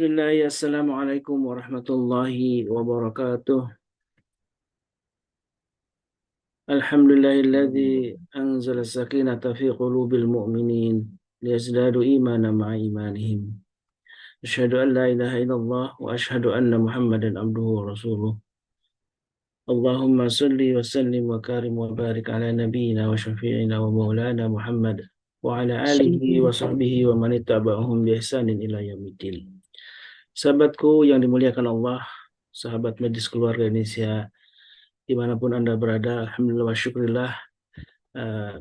Bismillahirrahmanirrahim. Assalamualaikum warahmatullahi wabarakatuh. Alhamdulillahilladzi anzala sakinata fi qulubil mu'minin liyazdadu imanan ma'a imanihim. Asyhadu an la ilaha illallah wa asyhadu anna Muhammadan abduhu wa rasuluh. Allahumma salli wa sallim wa karim wa barik ala nabiyyina wa syafi'ina wa maulana Muhammad wa ala alihi wa sahbihi wa man ittaba'ahum bi ihsanin ila yaumiddin. Sahabatku yang dimuliakan Allah, sahabat Majlis Keluarga Indonesia dimanapun Anda berada, alhamdulillah wa syukurillah. eh,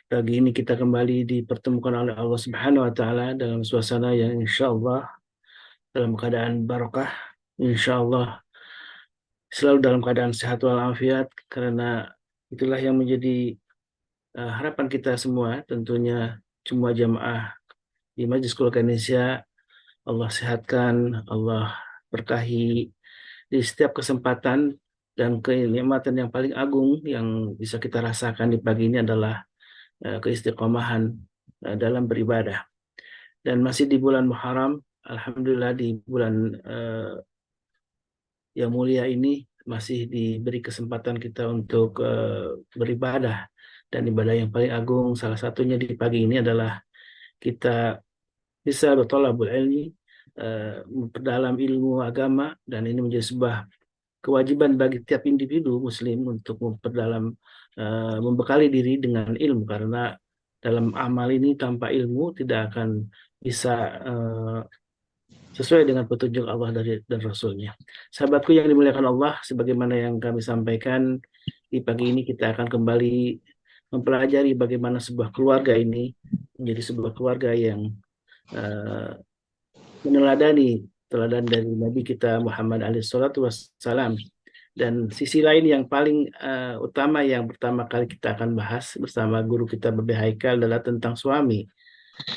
Pagi ini kita kembali dipertemukan oleh Allah Subhanahu wa taala dalam suasana yang insya Allah dalam keadaan barokah, insya Allah selalu dalam keadaan sehat walafiat, karena itulah yang menjadi harapan kita semua, tentunya semua jamaah di Majelis Keluarga Indonesia. Allah sehatkan, Allah berkahi di setiap kesempatan, dan kenikmatan yang paling agung yang bisa kita rasakan di pagi ini adalah keistiqomahan dalam beribadah. Dan masih di bulan Muharram, alhamdulillah di bulan yang mulia ini masih diberi kesempatan kita untuk beribadah, dan ibadah yang paling agung salah satunya di pagi ini adalah kita bisa bertolabul ilmi, memperdalam ilmu agama, dan ini menjadi sebuah kewajiban bagi tiap individu muslim untuk memperdalam, membekali diri dengan ilmu, karena dalam amal ini tanpa ilmu tidak akan bisa sesuai dengan petunjuk Allah dan Rasulnya. Sahabatku yang dimuliakan Allah, sebagaimana yang kami sampaikan di pagi ini, kita akan kembali mempelajari bagaimana sebuah keluarga ini menjadi sebuah keluarga yang eh, meneladani teladan dari Nabi kita Muhammad alaihissalam. Dan sisi lain yang paling utama yang pertama kali kita akan bahas bersama guru kita Babe Haikal adalah tentang suami.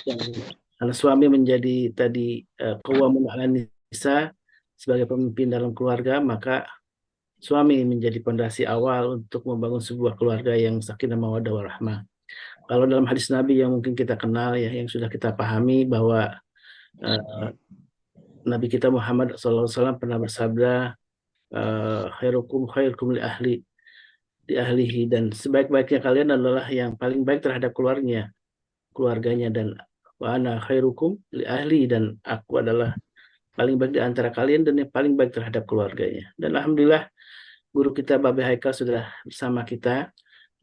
Yang karena suami menjadi tadi qawamun 'alan nisa, sebagai pemimpin dalam keluarga, maka suami menjadi pondasi awal untuk membangun sebuah keluarga yang sakinah mawaddah warahmah. Kalau dalam hadis Nabi yang mungkin kita kenal ya, yang sudah kita pahami bahwa eh, Nabi kita Muhammad SAW pernah bersabda, khairukum khairukum li ahlihi, dan sebaik-baiknya kalian adalah yang paling baik terhadap keluarganya, dan wa ana khairukum li ahli, dan aku adalah paling baik di antara kalian dan yang paling baik terhadap keluarganya. Dan alhamdulillah guru kita Babe Haikal sudah bersama kita,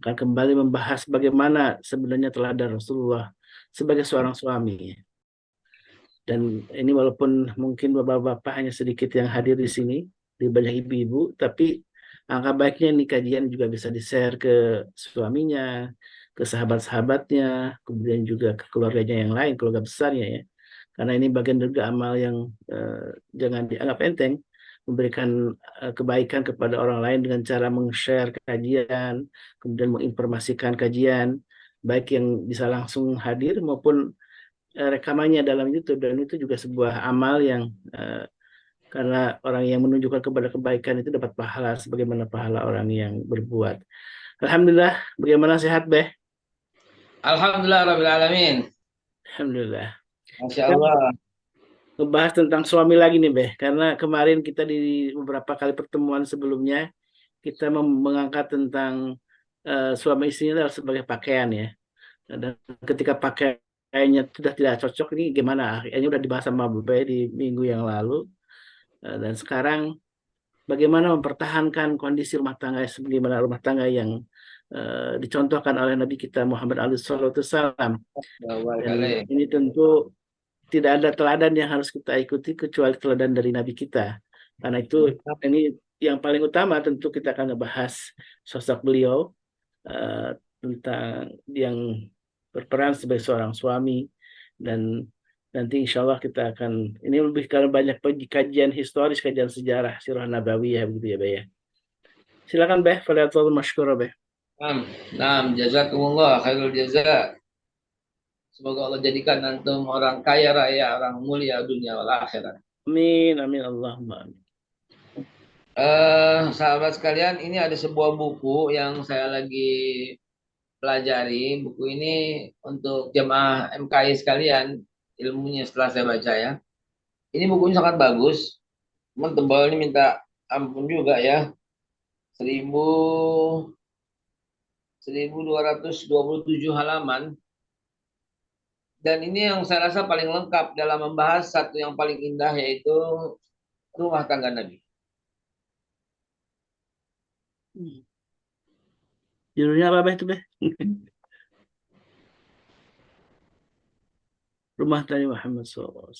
akan kembali membahas bagaimana sebenarnya teladan Rasulullah sebagai seorang suami. Dan ini walaupun mungkin bapak-bapak hanya sedikit yang hadir di sini, di banyak ibu-ibu, tapi angka baiknya ini kajian juga bisa di-share ke suaminya, ke sahabat-sahabatnya, kemudian juga ke keluarganya yang lain, keluarga besarnya ya. Karena ini bagian juga amal yang jangan dianggap enteng, memberikan kebaikan kepada orang lain dengan cara meng-share kajian, kemudian menginformasikan kajian, baik yang bisa langsung hadir maupun rekamannya dalam YouTube. Dan itu juga sebuah amal yang karena orang yang menunjukkan kepada kebaikan itu dapat pahala sebagaimana pahala orang yang berbuat. Alhamdulillah, bagaimana sehat Beh? Alhamdulillah Rabbil Alamin. Alhamdulillah. Masya Kita Allah. ngebahas tentang suami lagi nih Beh, karena kemarin kita di beberapa kali pertemuan sebelumnya kita mengangkat tentang suami istri adalah sebagai pakaian ya. Dan ketika pakaiannya sudah tidak cocok, ini gimana? Akhirnya udah dibahas sama Bebe di minggu yang lalu. Dan sekarang bagaimana mempertahankan kondisi rumah tangga sebagaimana rumah tangga yang dicontohkan oleh Nabi kita Muhammad alaihissalam. Dan Wabarakatuh. ini tentu tidak ada teladan yang harus kita ikuti kecuali teladan dari Nabi kita. Karena itu ini yang paling utama, tentu kita akan membahas sosok beliau, tentang yang berperan sebagai seorang suami. Dan nanti insya Allah kita akan, ini lebih karena banyak kajian historis, kajian sejarah sirah nabawiyah begitu ya Beh ya. Silakan Beh, faliyatul masykur Beh. Naam, naam, jazakumullah khairul jaza. Semoga Allah jadikan antum orang kaya raya, orang mulia dunia wal akhirat. Amin, amin, Allahumma amin. Sahabat sekalian, ini ada sebuah buku yang saya lagi pelajari. Buku ini untuk jemaah MKI sekalian. ilmunya setelah saya baca ya. Ini bukunya sangat bagus. Cuman tebalnya minta ampun juga ya. 1227 halaman. Dan ini yang saya rasa paling lengkap dalam membahas satu yang paling indah, yaitu rumah tangga Nabi. Judulnya apa Beh itu Beh? Rumah Nabi Muhammad SAW.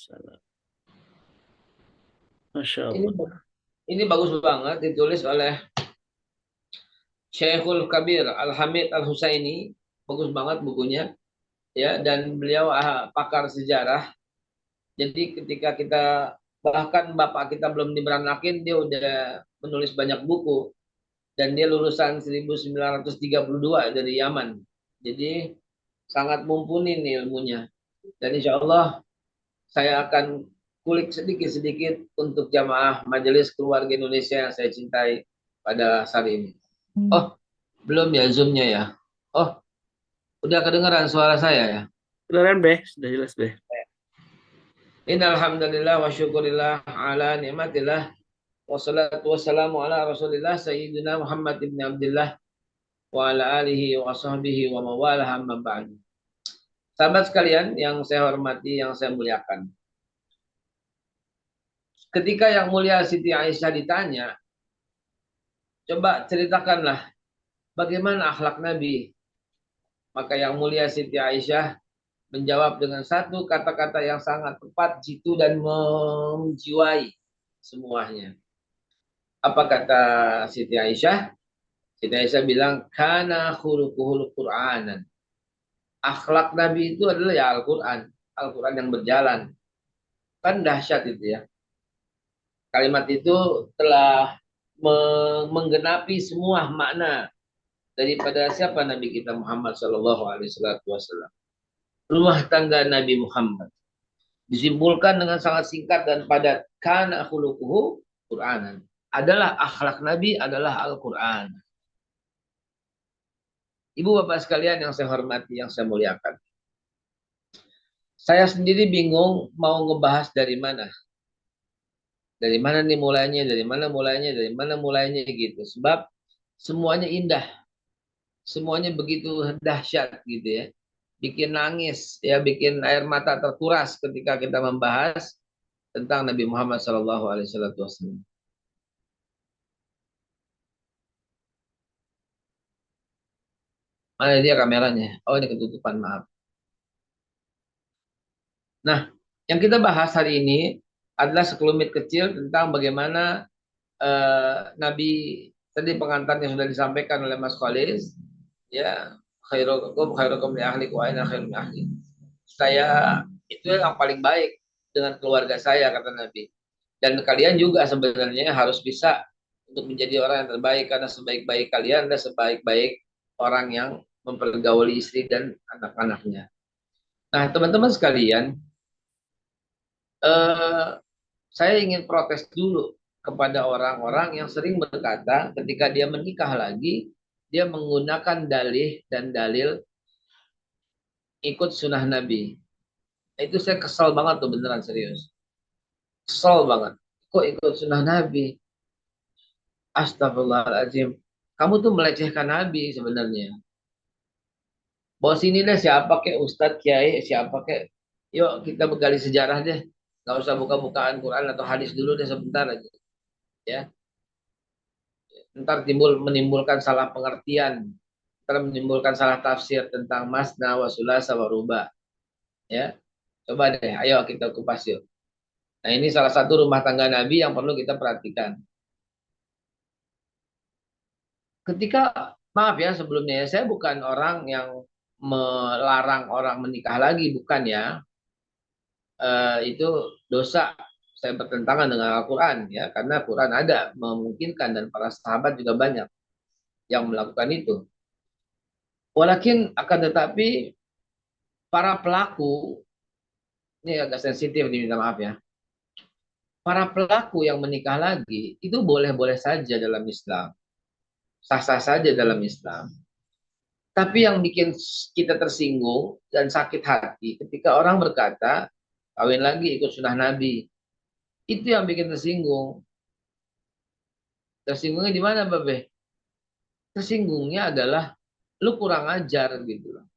Masya Ini Allah. ini bagus banget, ditulis oleh Syekhul Kabir Al-Hamid Al-Husaini. Bagus banget bukunya ya, dan beliau pakar sejarah. Jadi ketika kita, bahkan bapak kita belum diberanakin dia udah menulis banyak buku, dan dia lulusan 1932 dari Yaman. Jadi sangat mumpuni nih ilmunya. Dan insya Allah saya akan kulik sedikit-sedikit untuk jamaah Majelis Keluarga Indonesia yang saya cintai pada saat ini. Oh, belum ya Zoom-nya ya? Oh, udah kedengaran suara saya ya? Beneran Beh, sudah jelas Beh. Innalhamdulillah wa syukurillah ala ni'matillah wassalatu wassalamu ala rasulillah sayyidina Muhammad ibn Abdullah wa ala alihi wa sahbihi wa mawalah amma ba'du. Sahabat sekalian yang saya hormati, yang saya muliakan. Ketika yang mulia Siti Aisyah ditanya, coba ceritakanlah bagaimana akhlak Nabi. Maka yang mulia Siti Aisyah menjawab dengan satu kata-kata yang sangat tepat, jitu dan menjiwai semuanya. Apa kata Siti Aisyah? Siti Aisyah bilang, kana khuluquhul Qur'anan. Akhlak Nabi itu adalah ya Al-Quran. Al-Quran yang berjalan. Kan dahsyat itu ya. Kalimat itu telah menggenapi semua makna daripada siapa Nabi kita Muhammad Shallallahu Alaihi Wasallam. Rumah tangga Nabi Muhammad disimpulkan dengan sangat singkat dan padat. Kana khuluquhu Qur'anan. Adalah akhlak Nabi adalah Al-Quran. Ibu bapak sekalian yang saya hormati, yang saya muliakan. Saya sendiri bingung mau ngebahas dari mana. Dari mana nih mulainya, dari mana mulainya, dari mana mulainya gitu. Sebab semuanya indah. Semuanya begitu dahsyat gitu ya. Bikin nangis, ya bikin air mata terkuras ketika kita membahas tentang Nabi Muhammad SAW. Mana dia kameranya? Oh ini ketutupan, maaf. Nah, yang kita bahas hari ini adalah sekelumit kecil tentang bagaimana Nabi, tadi pengantarnya sudah disampaikan oleh Mas Khalis, ya, khairukum li ahli wa ana khairun ahli. Saya itu yang paling baik dengan keluarga saya, kata Nabi. Dan kalian juga sebenarnya harus bisa untuk menjadi orang yang terbaik, karena sebaik-baik kalian adalah sebaik-baik orang yang mempergauli istri dan anak-anaknya. Nah, teman-teman sekalian, saya ingin protes dulu kepada orang-orang yang sering berkata ketika dia menikah lagi, dia menggunakan dalih dan dalil ikut sunnah Nabi. Itu saya kesal banget tuh, beneran serius. Kesal banget. Kok ikut sunnah Nabi? Astagfirullahaladzim. Kamu tuh melecehkan Nabi sebenarnya. Bawa sini deh siapa kek Ustadz, Kiai, siapa kek. Yuk kita begali sejarah deh. Gak usah buka-bukaan Quran atau hadis dulu deh sebentar aja. Ya, ntar menimbulkan salah pengertian, ntar menimbulkan salah tafsir tentang masna wa sulasa wa ruba. Ya, coba deh, ayo kita kupas yuk. Nah, ini salah satu rumah tangga Nabi yang perlu kita perhatikan. Ketika, maaf ya sebelumnya ya, saya bukan orang yang melarang orang menikah lagi, bukan ya. Itu dosa, saya bertentangan dengan Al-Quran ya, karena Quran ada memungkinkan dan para sahabat juga banyak yang melakukan itu. Walakin akan tetapi para pelaku, ini agak sensitif diminta maaf ya. Para pelaku yang menikah lagi itu boleh-boleh saja dalam Islam. Sah-sah saja dalam Islam. Tapi yang bikin kita tersinggung dan sakit hati ketika orang berkata kawin lagi ikut sunnah Nabi. Itu yang bikin tersinggung. Tersinggungnya di mana, Babe? Tersinggungnya adalah lu kurang ajar gitu loh.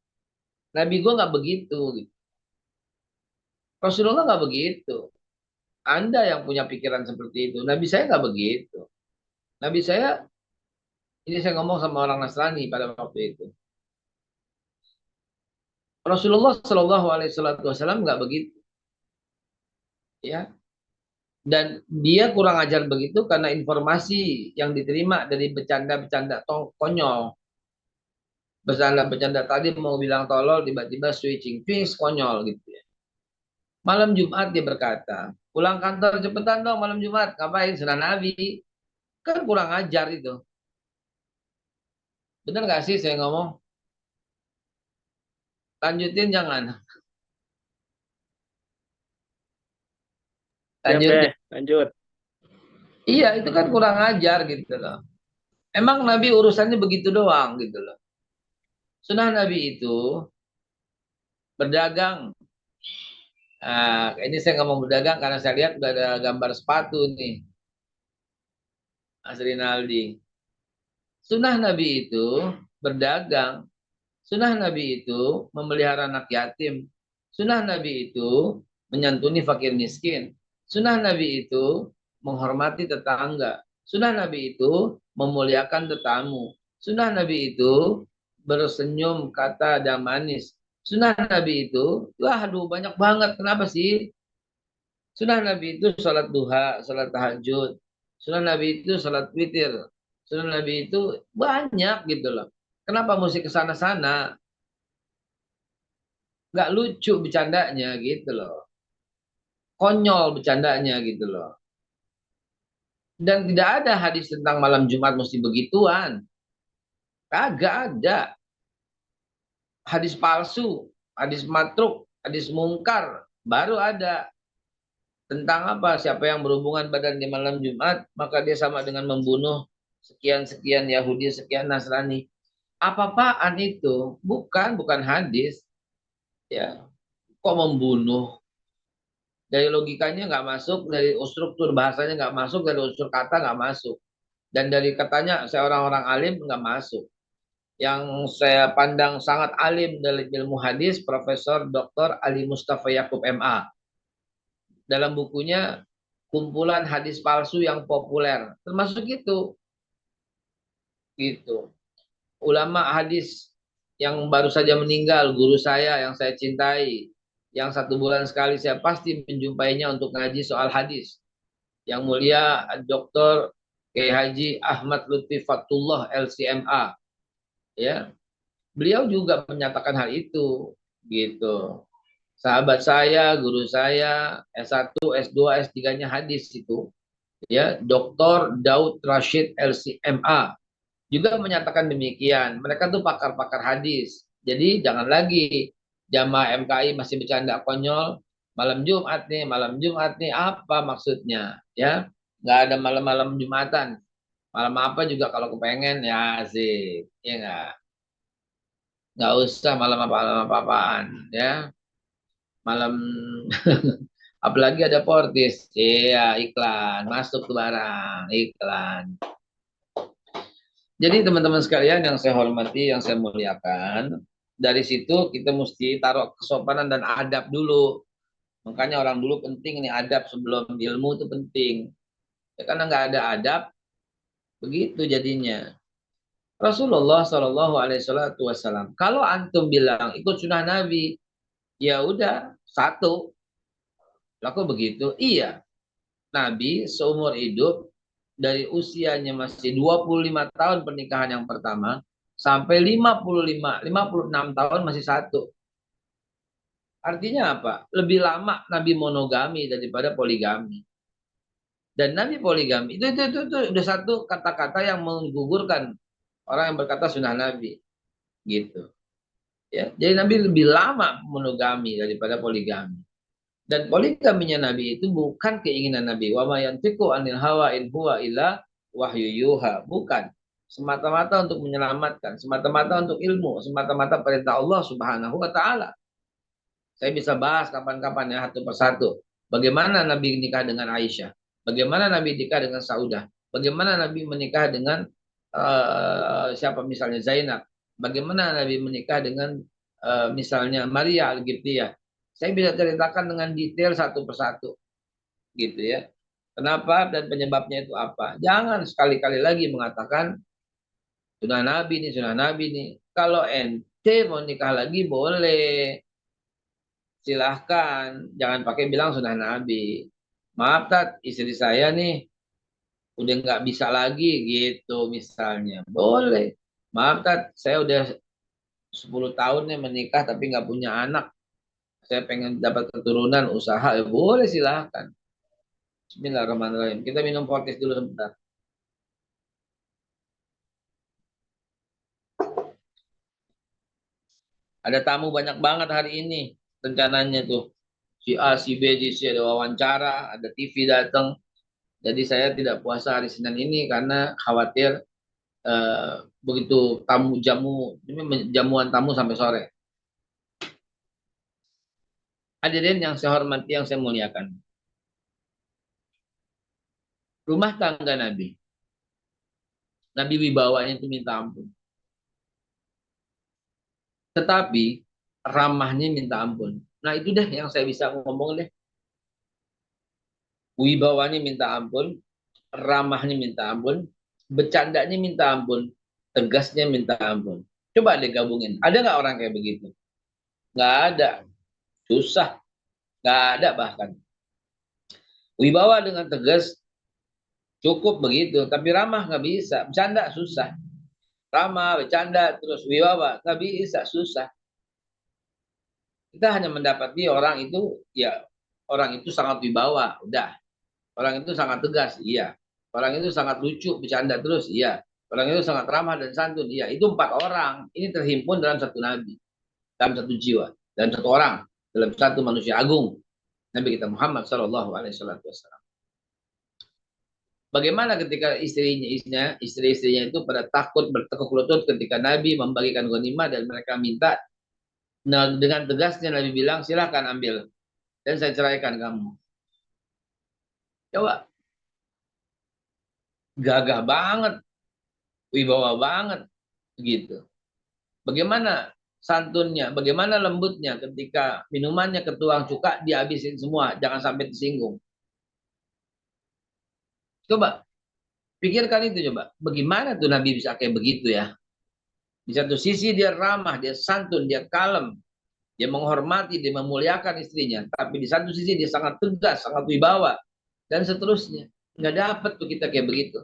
Nabi gua nggak begitu gitu. Rasulullah nggak begitu. Anda yang punya pikiran seperti itu. Nabi saya nggak begitu. Nabi saya, ini saya ngomong sama orang Nasrani pada waktu itu. Rasulullah Shallallahu Alaihi Wasallam nggak begitu, ya. Dan dia kurang ajar begitu karena informasi yang diterima dari bercanda-bercanda konyol. Bercanda-bercanda tadi mau bilang tolol, tiba-tiba switching, fix konyol gitu ya. Malam Jumat dia berkata, pulang kantor cepetan dong malam Jumat. Ngapain? Sunnah Nabi. Kan kurang ajar itu. Bener nggak sih saya ngomong? Lanjutin jangan. Ya, Lanjutin. Beh, lanjut. Iya, itu kan kurang ajar gitu loh. Emang Nabi urusannya begitu doang gitu loh. Sunnah Nabi itu berdagang. Nah, ini saya ngomong berdagang karena saya lihat udah ada gambar sepatu nih, Mas Rinaldi. Sunnah Nabi itu berdagang. Sunnah Nabi itu memelihara anak yatim. Sunnah Nabi itu menyantuni fakir miskin. Sunnah Nabi itu menghormati tetangga. Sunnah Nabi itu memuliakan tetamu. Sunnah Nabi itu bersenyum kata dan manis. Sunnah Nabi itu, wah aduh banyak banget. Kenapa sih? Sunnah Nabi itu sholat duha, sholat tahajud. Sunnah Nabi itu sholat witir. Sunnah Nabi itu banyak gitu loh. Kenapa mesti ke sana-sana? Nggak lucu bercandanya gitu loh. Konyol bercandanya gitu loh. Dan tidak ada hadis tentang malam Jumat mesti begituan. Kagak ada. Hadis palsu, hadis matruk, hadis mungkar. Baru ada. Tentang apa? Siapa yang berhubungan badan di malam Jumat, maka dia sama dengan membunuh sekian-sekian Yahudi, sekian Nasrani. Apa-apaan itu? Bukan hadis. Ya, kok membunuh? Dari logikanya nggak masuk, dari struktur bahasanya nggak masuk, dari unsur kata nggak masuk. Dan dari katanya saya orang-orang alim nggak masuk. Yang saya pandang sangat alim dalam ilmu hadis, Profesor Dr. Ali Mustafa Yakub MA. Dalam bukunya kumpulan hadis palsu yang populer, termasuk itu, gitu. Ulama hadis yang baru saja meninggal, guru saya yang saya cintai, yang 1 bulan sekali saya pasti menjumpainya untuk ngaji soal hadis. Yang mulia Dr. Kiai Haji Ahmad Lutfi Fatullah LCMA, ya. Beliau juga menyatakan hal itu, gitu. Sahabat saya, guru saya, S1, S2, S3-nya hadis itu, ya, Dr. Daud Rashid LCMA juga menyatakan demikian. Mereka tuh pakar-pakar hadis. Jadi jangan lagi jamaah MKI masih bercanda konyol. Malam Jumat nih apa maksudnya? Ya, nggak ada malam-malam Jumatan. Malam apa juga kalau kepengen ya sih, ya nggak usah malam apa-apaan, ya. Malam apalagi ada Portis, iya iklan masuk ke barang iklan. Jadi teman-teman sekalian yang saya hormati, yang saya muliakan, dari situ kita mesti taruh kesopanan dan adab dulu. Makanya orang dulu penting nih adab sebelum ilmu itu penting. Ya, karena nggak ada adab, begitu jadinya. Rasulullah Shallallahu Alaihi Wasallam. Kalau antum bilang ikut sunnah Nabi, ya udah satu. Laku begitu. Iya, Nabi seumur hidup dari usianya masih 25 tahun pernikahan yang pertama sampai 56 tahun masih satu. Artinya apa? Lebih lama Nabi monogami daripada poligami. Dan Nabi poligami itu udah satu kata-kata yang menggugurkan orang yang berkata sunnah Nabi, gitu. Ya, jadi Nabi lebih lama monogami daripada poligami. Dan poligaminya Nabi itu bukan keinginan Nabi. Wa ma yantiqu anil hawa in huwa illa wahyu yuha. Bukan. Semata-mata untuk menyelamatkan, semata-mata untuk ilmu, semata-mata perintah Allah Subhanahu wa taala. Saya bisa bahas kapan-kapan ya satu persatu. Bagaimana Nabi nikah dengan Aisyah? Bagaimana Nabi nikah dengan Saudah? Bagaimana Nabi menikah dengan siapa misalnya Zainab? Bagaimana Nabi menikah dengan misalnya Maria Al-Qibtiyah? Saya bisa ceritakan dengan detail satu persatu, gitu ya. Kenapa dan penyebabnya itu apa? Jangan sekali-kali lagi mengatakan sunnah Nabi nih. Kalau ente mau nikah lagi boleh, silahkan. Jangan pakai bilang sunnah Nabi. Maaf tat, istri saya nih udah nggak bisa lagi gitu misalnya. Boleh. Maaf tat, saya udah 10 tahun nih menikah tapi nggak punya anak. Saya pengen dapat keturunan usaha. Ya boleh silahkan. Bismillahirrahmanirrahim. Kita minum fortis dulu sebentar. Ada tamu banyak banget hari ini. Rencananya tuh. Si A, si B, si C ada wawancara, ada TV datang. Jadi saya tidak puasa hari Senin ini karena khawatir begitu tamu jamuan tamu sampai sore. Hadirin yang saya hormati, yang saya muliakan. Rumah tangga Nabi. Nabi wibawanya itu minta ampun. Tetapi ramahnya minta ampun. Nah itu deh yang saya bisa ngomong deh. Wibawanya minta ampun, ramahnya minta ampun, bercandanya minta ampun, tegasnya minta ampun. Coba deh gabungin. Ada nggak orang kayak begitu? Nggak ada. Susah. Nggak ada bahkan. Wibawa dengan tegas cukup begitu. Tapi ramah nggak bisa. Bercanda susah. Ramah, bercanda, terus wibawa. Nggak bisa, susah. Kita hanya mendapati orang itu, ya orang itu sangat wibawa. Udah. Orang itu sangat tegas. Iya. Orang itu sangat lucu, bercanda terus. Iya. Orang itu sangat ramah dan santun. Iya. Itu 4 orang. Ini terhimpun dalam satu nabi. Dalam satu jiwa. Dalam satu orang. Dalam satu manusia agung. Nabi kita Muhammad Sallallahu Alaihi Wasallam. Bagaimana ketika istri-istrinya itu pada takut bertekuk lutut ketika Nabi membagikan ghanimah dan mereka minta. Nah, dengan tegasnya Nabi bilang, silakan ambil dan saya ceraikan kamu. Coba, gagah banget, wibawa banget, gitu. Bagaimana santunnya, bagaimana lembutnya ketika minumannya ketuang cuka dihabisin semua, jangan sampai tersinggung. Coba, pikirkan itu coba. Bagaimana tuh Nabi bisa kayak begitu ya? Di satu sisi dia ramah, dia santun, dia kalem, dia menghormati, dia memuliakan istrinya. Tapi di satu sisi dia sangat tegas, sangat wibawa, dan seterusnya. Nggak dapet tuh kita kayak begitu.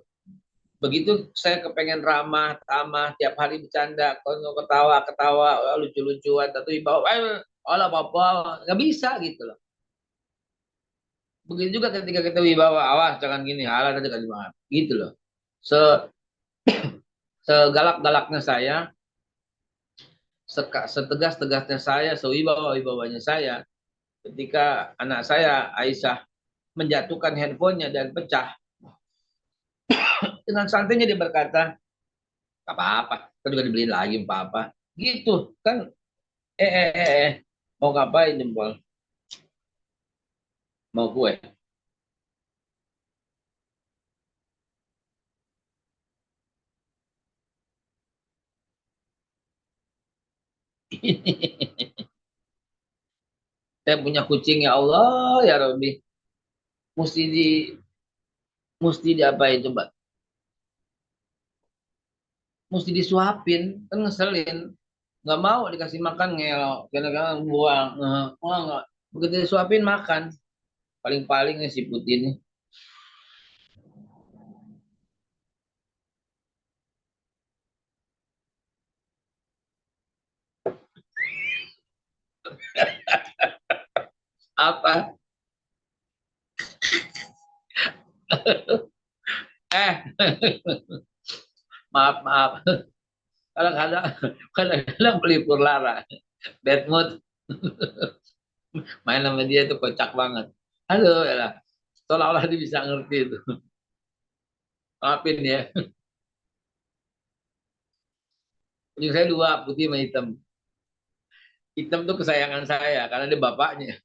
Begitu saya kepengen ramah, tamah, tiap hari bercanda, kalau ketawa, ketawa, lucu-lucuan, tapi wibawa, olah apa-apa, nggak bisa gitu loh. Begitu juga ketika kita wibawa, awas jangan gini, halah nanti kan dimaaf, gitu loh. Se Segalak-galaknya saya, setegas-tegasnya saya, sewibawa-wibawanya saya, ketika anak saya Aisyah menjatuhkan handphonenya dan pecah, dengan santainya dia berkata, apa-apa, kan juga dibeliin lagi apa-apa, gitu kan. Mau ngapain jempol? Mau kue? Saya punya kucing ya Allah ya Robi, mesti di mesti diapain coba, mesti disuapin kan ngeselin, nggak mau dikasih makan ngelok kadang-kadang buang. Nggak, begitu disuapin makan. Paling-paling nih si putih ini. Apa? Eh, maaf maaf. Kadang-kadang kadang-kadang pelipur lara, bad mood, main sama dia tuh kocak banget. Halo ya lah, seolah-olah dia bisa ngerti itu. Maafin ya. Kucing saya dua, putih sama hitam. Hitam tuh kesayangan saya karena dia bapaknya.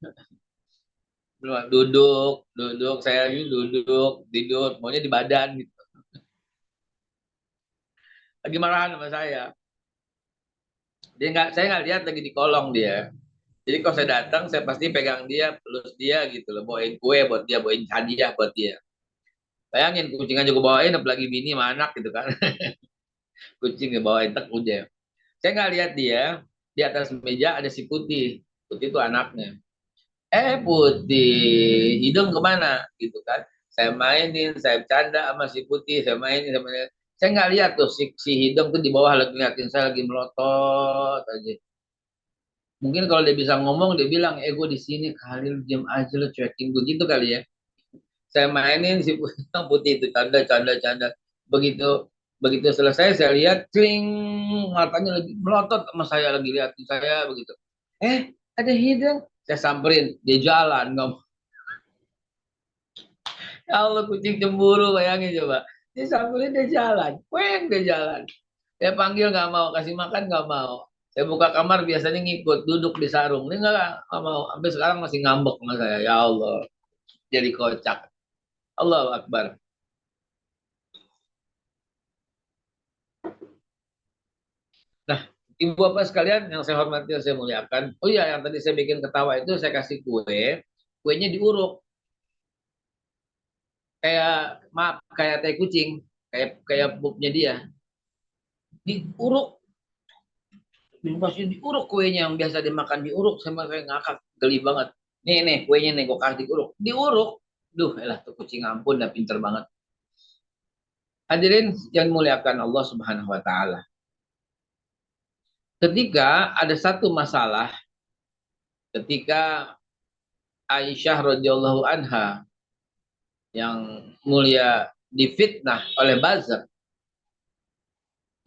Duduk, duduk, saya ini duduk, tidur, maunya di badan gitu. Lagi marahan sama saya. Saya nggak lihat lagi di kolong dia. Jadi kalau saya datang, saya pasti pegang dia, pelus dia gitu loh, bawain kue buat dia, bawain hadiah buat dia. Bayangin kucing aja gue bawain, apalagi bini sama anak gitu kan. Kucing dibawain tek udah. Saya nggak lihat dia, di atas meja ada si Putih. Putih itu anaknya. Putih, hidung kemana gitu kan. Saya mainin, saya bercanda sama si Putih, saya mainin sama dia. Saya nggak lihat tuh si hidung tuh di bawah lagi ngeliatin saya lagi melotot aja. Mungkin kalau dia bisa ngomong, dia bilang, gue di sini kali lu diam aja lu cuekin gue gitu kali ya. Saya mainin si Putih, Putih itu canda, canda, canda. Begitu begitu selesai, saya lihat, cling, matanya lagi melotot sama saya, lagi liatin saya begitu. Ada hidung. Saya samperin, dia jalan, nggak. Ya Allah, kucing cemburu, bayangin coba. Dia samperin, dia jalan. Weng, dia jalan. Saya panggil nggak mau, kasih makan nggak mau. Saya buka kamar biasanya ngikut, duduk di sarung. Ini nggak mau. Sampai sekarang masih ngambek sama saya. Ya Allah, jadi kocak. Allahu Akbar. Nah, ibu bapak sekalian yang saya hormati dan saya muliakan. Oh iya, yang tadi saya bikin ketawa itu saya kasih kue. Kuenya diuruk. Kayak, maaf, kayak teh kucing. Kayak pupnya dia. Diuruk. Pasti diuruk kuenya yang biasa dimakan diuruk sama kayak ngakak geli banget. Nih kuenya nih gue kasih diuruk. Diuruk. Duh, elah tuh kucing ampun dah pinter banget. Hadirin yang muliakan Allah Subhanahu wa taala. Ketika ada satu masalah ketika Aisyah radhiyallahu anha yang mulia difitnah oleh buzzer.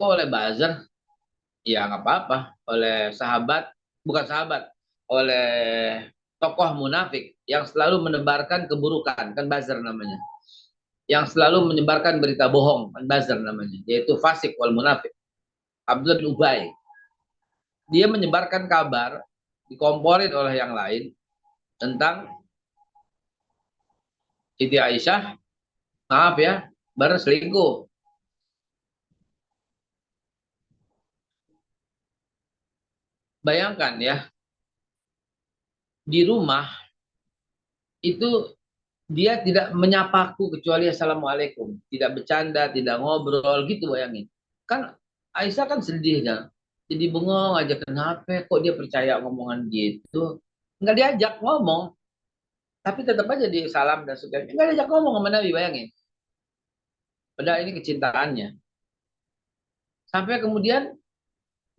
Kok oleh buzzer? Ya nggak apa-apa. Oleh sahabat, bukan sahabat, oleh tokoh munafik yang selalu menebarkan keburukan, kan buzzer namanya. Yang selalu menyebarkan berita bohong, kan buzzer namanya, yaitu fasik wal munafik. Abdullah bin Ubay. Dia menyebarkan kabar, dikomporin oleh yang lain, tentang Siti Aisyah, maaf ya, berselingkuh. Bayangkan ya, di rumah itu dia tidak menyapaku kecuali assalamualaikum, tidak bercanda, tidak ngobrol gitu, bayangin. Kan Aisyah kan sedih kan, jadi bengong aja, kenapa kok dia percaya ngomongan gitu. Nggak diajak ngomong, tapi tetap aja di salam dan sebagainya, nggak diajak ngomong sama Nabi, bayangin. Padahal ini kecintaannya. Sampai kemudian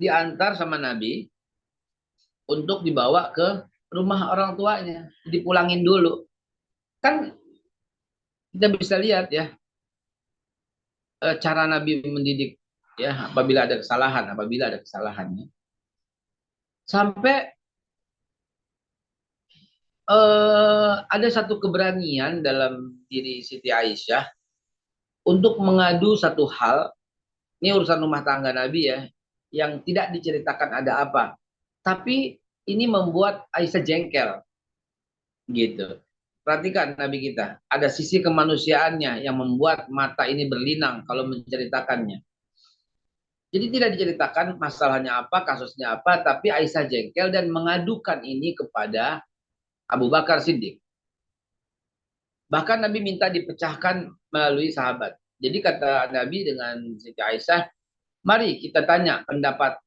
diantar sama Nabi untuk dibawa ke rumah orang tuanya, dipulangin dulu. Kan kita bisa lihat ya, cara Nabi mendidik ya, apabila ada kesalahannya. Sampai ada satu keberanian dalam diri Siti Aisyah untuk mengadu satu hal, ini urusan rumah tangga Nabi ya, yang tidak diceritakan ada apa. Tapi ini membuat Aisyah jengkel gitu. Perhatikan Nabi kita, ada sisi kemanusiaannya yang membuat mata ini berlinang kalau menceritakannya. Jadi tidak diceritakan masalahnya apa, kasusnya apa, tapi Aisyah jengkel dan mengadukan ini kepada Abu Bakar Siddiq. Bahkan Nabi minta dipecahkan melalui sahabat. Jadi kata Nabi dengan Siti Aisyah, mari kita tanya pendapat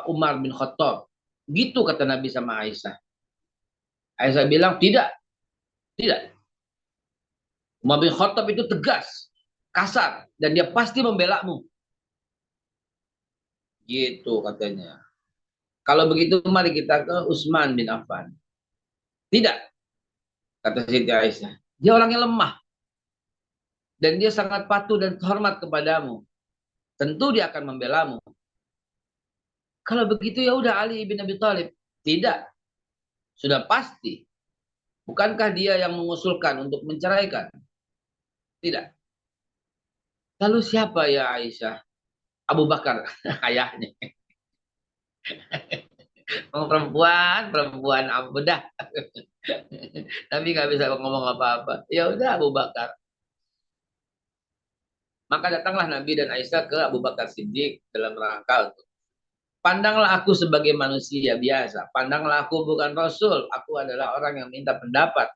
Umar bin Khattab. Gitu kata Nabi sama Aisyah. Aisyah bilang, tidak, tidak. Umar bin Khattab itu tegas, kasar, dan dia pasti membelamu. Gitu katanya. Kalau begitu mari kita ke Utsman bin Affan. Tidak, kata Siti Aisyah. Dia orangnya lemah dan dia sangat patuh dan hormat kepadamu. Tentu dia akan membelamu. Kalau begitu ya udah Ali bin Abi Thalib. Tidak, sudah pasti. Bukankah dia yang mengusulkan untuk menceraikan? Tidak. Lalu siapa ya Aisyah? Abu Bakar, ayahnya. Mau perempuan, perempuan bedah. Tapi nggak bisa ngomong apa-apa. Ya udah Abu Bakar. Maka datanglah Nabi dan Aisyah ke Abu Bakar Siddiq dalam rangka untuk pandanglah aku sebagai manusia biasa. Pandanglah aku bukan Rasul. Aku adalah orang yang minta pendapat.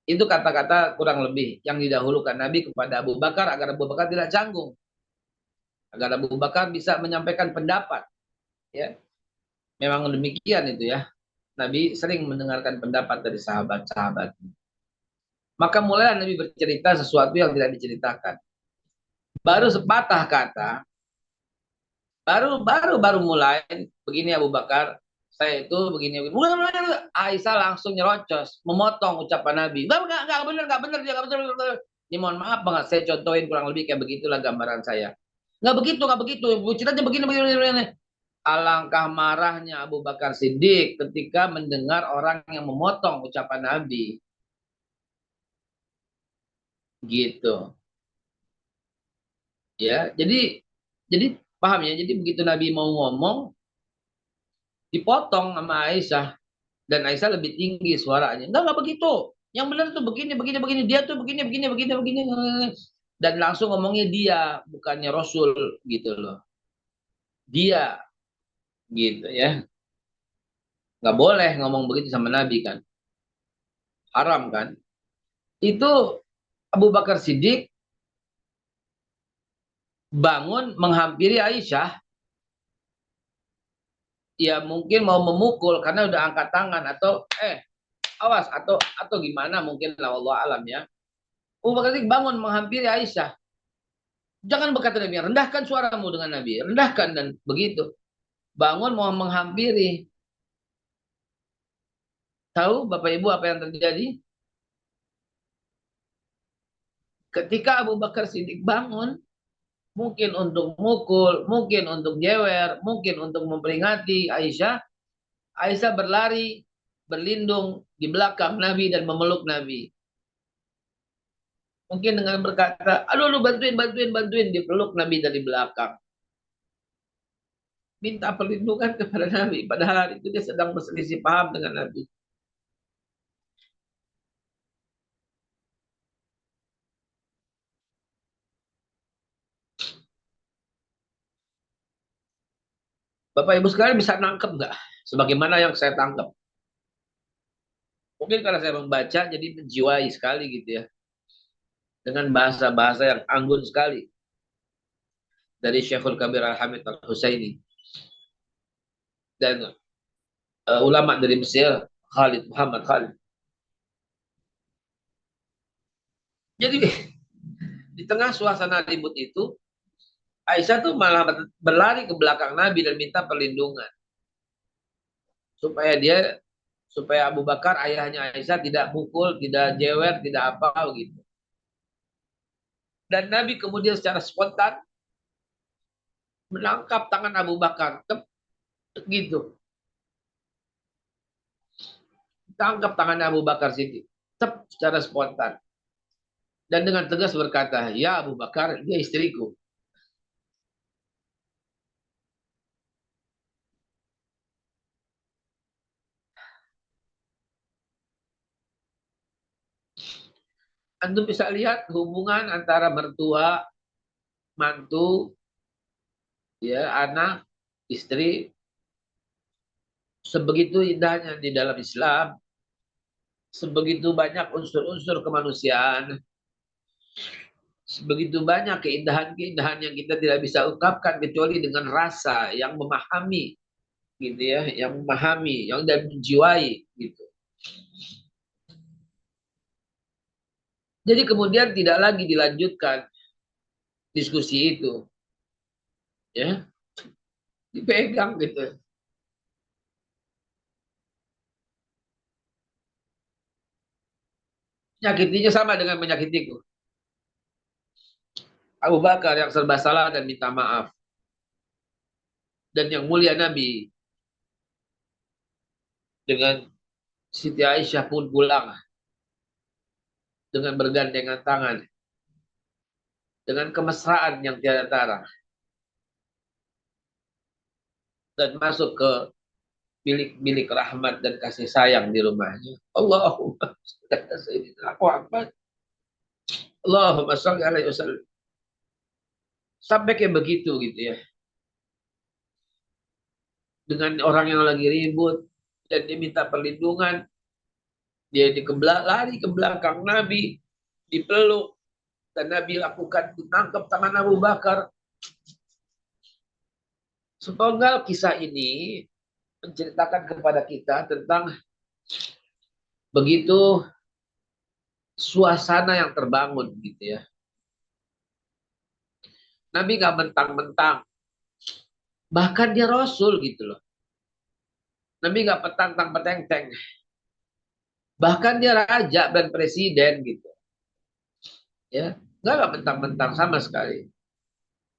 Itu kata-kata kurang lebih yang didahulukan Nabi kepada Abu Bakar agar Abu Bakar tidak canggung. Agar Abu Bakar bisa menyampaikan pendapat. Ya, memang demikian itu ya. Nabi sering mendengarkan pendapat dari sahabat-sahabat. Maka mulai Nabi bercerita sesuatu yang tidak diceritakan. Baru sepatah kata, baru mulai begini Abu Bakar, saya itu begini, begini. Aisyah langsung nyerocos, memotong ucapan Nabi. Enggak benar dia enggak benar. Ini mohon maaf banget, saya contohin kurang lebih kayak begitulah gambaran saya. Enggak begitu. Ceritanya begini. Alangkah marahnya Abu Bakar Siddiq ketika mendengar orang yang memotong ucapan Nabi. Gitu. Ya, jadi paham ya. Jadi begitu Nabi mau ngomong, dipotong sama Aisyah dan Aisyah lebih tinggi suaranya. Enggak begitu. Yang benar tuh begini. Dia tuh begini. Dan langsung ngomongnya dia, bukannya Rasul gitu loh. Dia gitu ya. Nggak boleh ngomong begitu sama Nabi kan. Haram kan. Itu Abu Bakar Siddiq bangun menghampiri Aisyah. Ya mungkin mau memukul karena udah angkat tangan atau awas atau gimana mungkin lah Allah alam ya. Abu Bakar Siddiq bangun menghampiri Aisyah. Jangan berkata demikian, rendahkan suaramu dengan Nabi, rendahkan dan begitu. Bangun mau menghampiri. Tahu Bapak Ibu apa yang terjadi? Ketika Abu Bakar Siddiq bangun, mungkin untuk mukul, mungkin untuk jewer, mungkin untuk memperingati Aisyah, Aisyah berlari, berlindung di belakang Nabi dan memeluk Nabi. Mungkin dengan berkata, aduh lu bantuin, dipeluk Nabi dari belakang. Minta perlindungan kepada Nabi. Padahal hari itu dia sedang berselisih paham dengan Nabi. Bapak Ibu sekalian bisa nangkep nggak? Sebagaimana yang saya tangkap. Mungkin karena saya membaca jadi menjiwai sekali gitu ya. Dengan bahasa-bahasa yang anggun sekali. Dari Syekhul Kabir Al-Hamid Al-Husaini. Dan ulama dari Mesir, Muhammad Khalid. Jadi di tengah suasana ribut itu, Aisyah tuh malah berlari ke belakang Nabi dan minta perlindungan. Supaya Abu Bakar ayahnya Aisyah tidak mukul, tidak jewer, tidak apa gitu. Dan Nabi kemudian secara spontan menangkap tangan Abu Bakar, gitu. Tangkap tangan Abu Bakar Siddiq, secara spontan. Dan dengan tegas berkata, ya Abu Bakar, dia istriku. Antum bisa lihat hubungan antara mertua, mantu, ya anak, istri, sebegitu indahnya di dalam Islam, sebegitu banyak unsur-unsur kemanusiaan, sebegitu banyak keindahan-keindahan yang kita tidak bisa ungkapkan kecuali dengan rasa yang memahami, gitu ya, yang memahami, yang dan menjiwai, gitu. Jadi kemudian tidak lagi dilanjutkan diskusi itu, ya, dipegang gitu. Menyakitinya sama dengan menyakitiku. Abu Bakar yang serba salah dan minta maaf. Dan yang mulia Nabi dengan Siti Aisyah pun pulang dengan bergandengan tangan, dengan kemesraan yang tiada tara, dan masuk ke bilik-bilik rahmat dan kasih sayang di rumahnya. Allahumma kata Sayyidina Muhammad, Allahumma sholli alaihi wasallam. Sampai kayak begitu gitu ya. Dengan orang yang lagi ribut dan dia minta perlindungan, dia lari ke belakang Nabi, dipeluk, dan Nabi lakukan menangkap tangan Abu Bakar. Sepenggal kisah ini menceritakan kepada kita tentang begitu suasana yang terbangun gitu ya. Nabi gak mentang-mentang, bahkan dia Rasul gitu loh. Nabi gak petang-peteng-teng, bahkan dia raja dan presiden gitu ya, gak mentang-mentang sama sekali.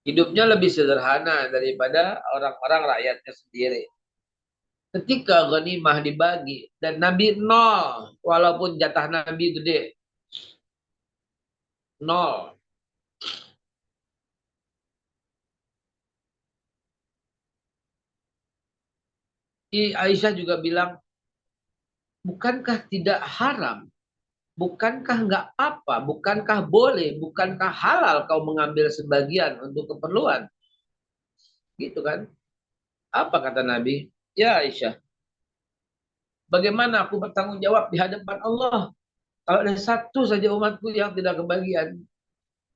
Hidupnya lebih sederhana daripada orang-orang rakyatnya sendiri. Ketika ghanimah dibagi dan Nabi nol, walaupun jatah Nabi gede, nol. Aisyah juga bilang, bukankah tidak haram? Bukankah nggak apa? Bukankah boleh? Bukankah halal kau mengambil sebagian untuk keperluan? Gitu kan? Apa kata Nabi? Ya Aisyah, bagaimana aku bertanggung jawab di hadapan Allah kalau ada satu saja umatku yang tidak kebagian?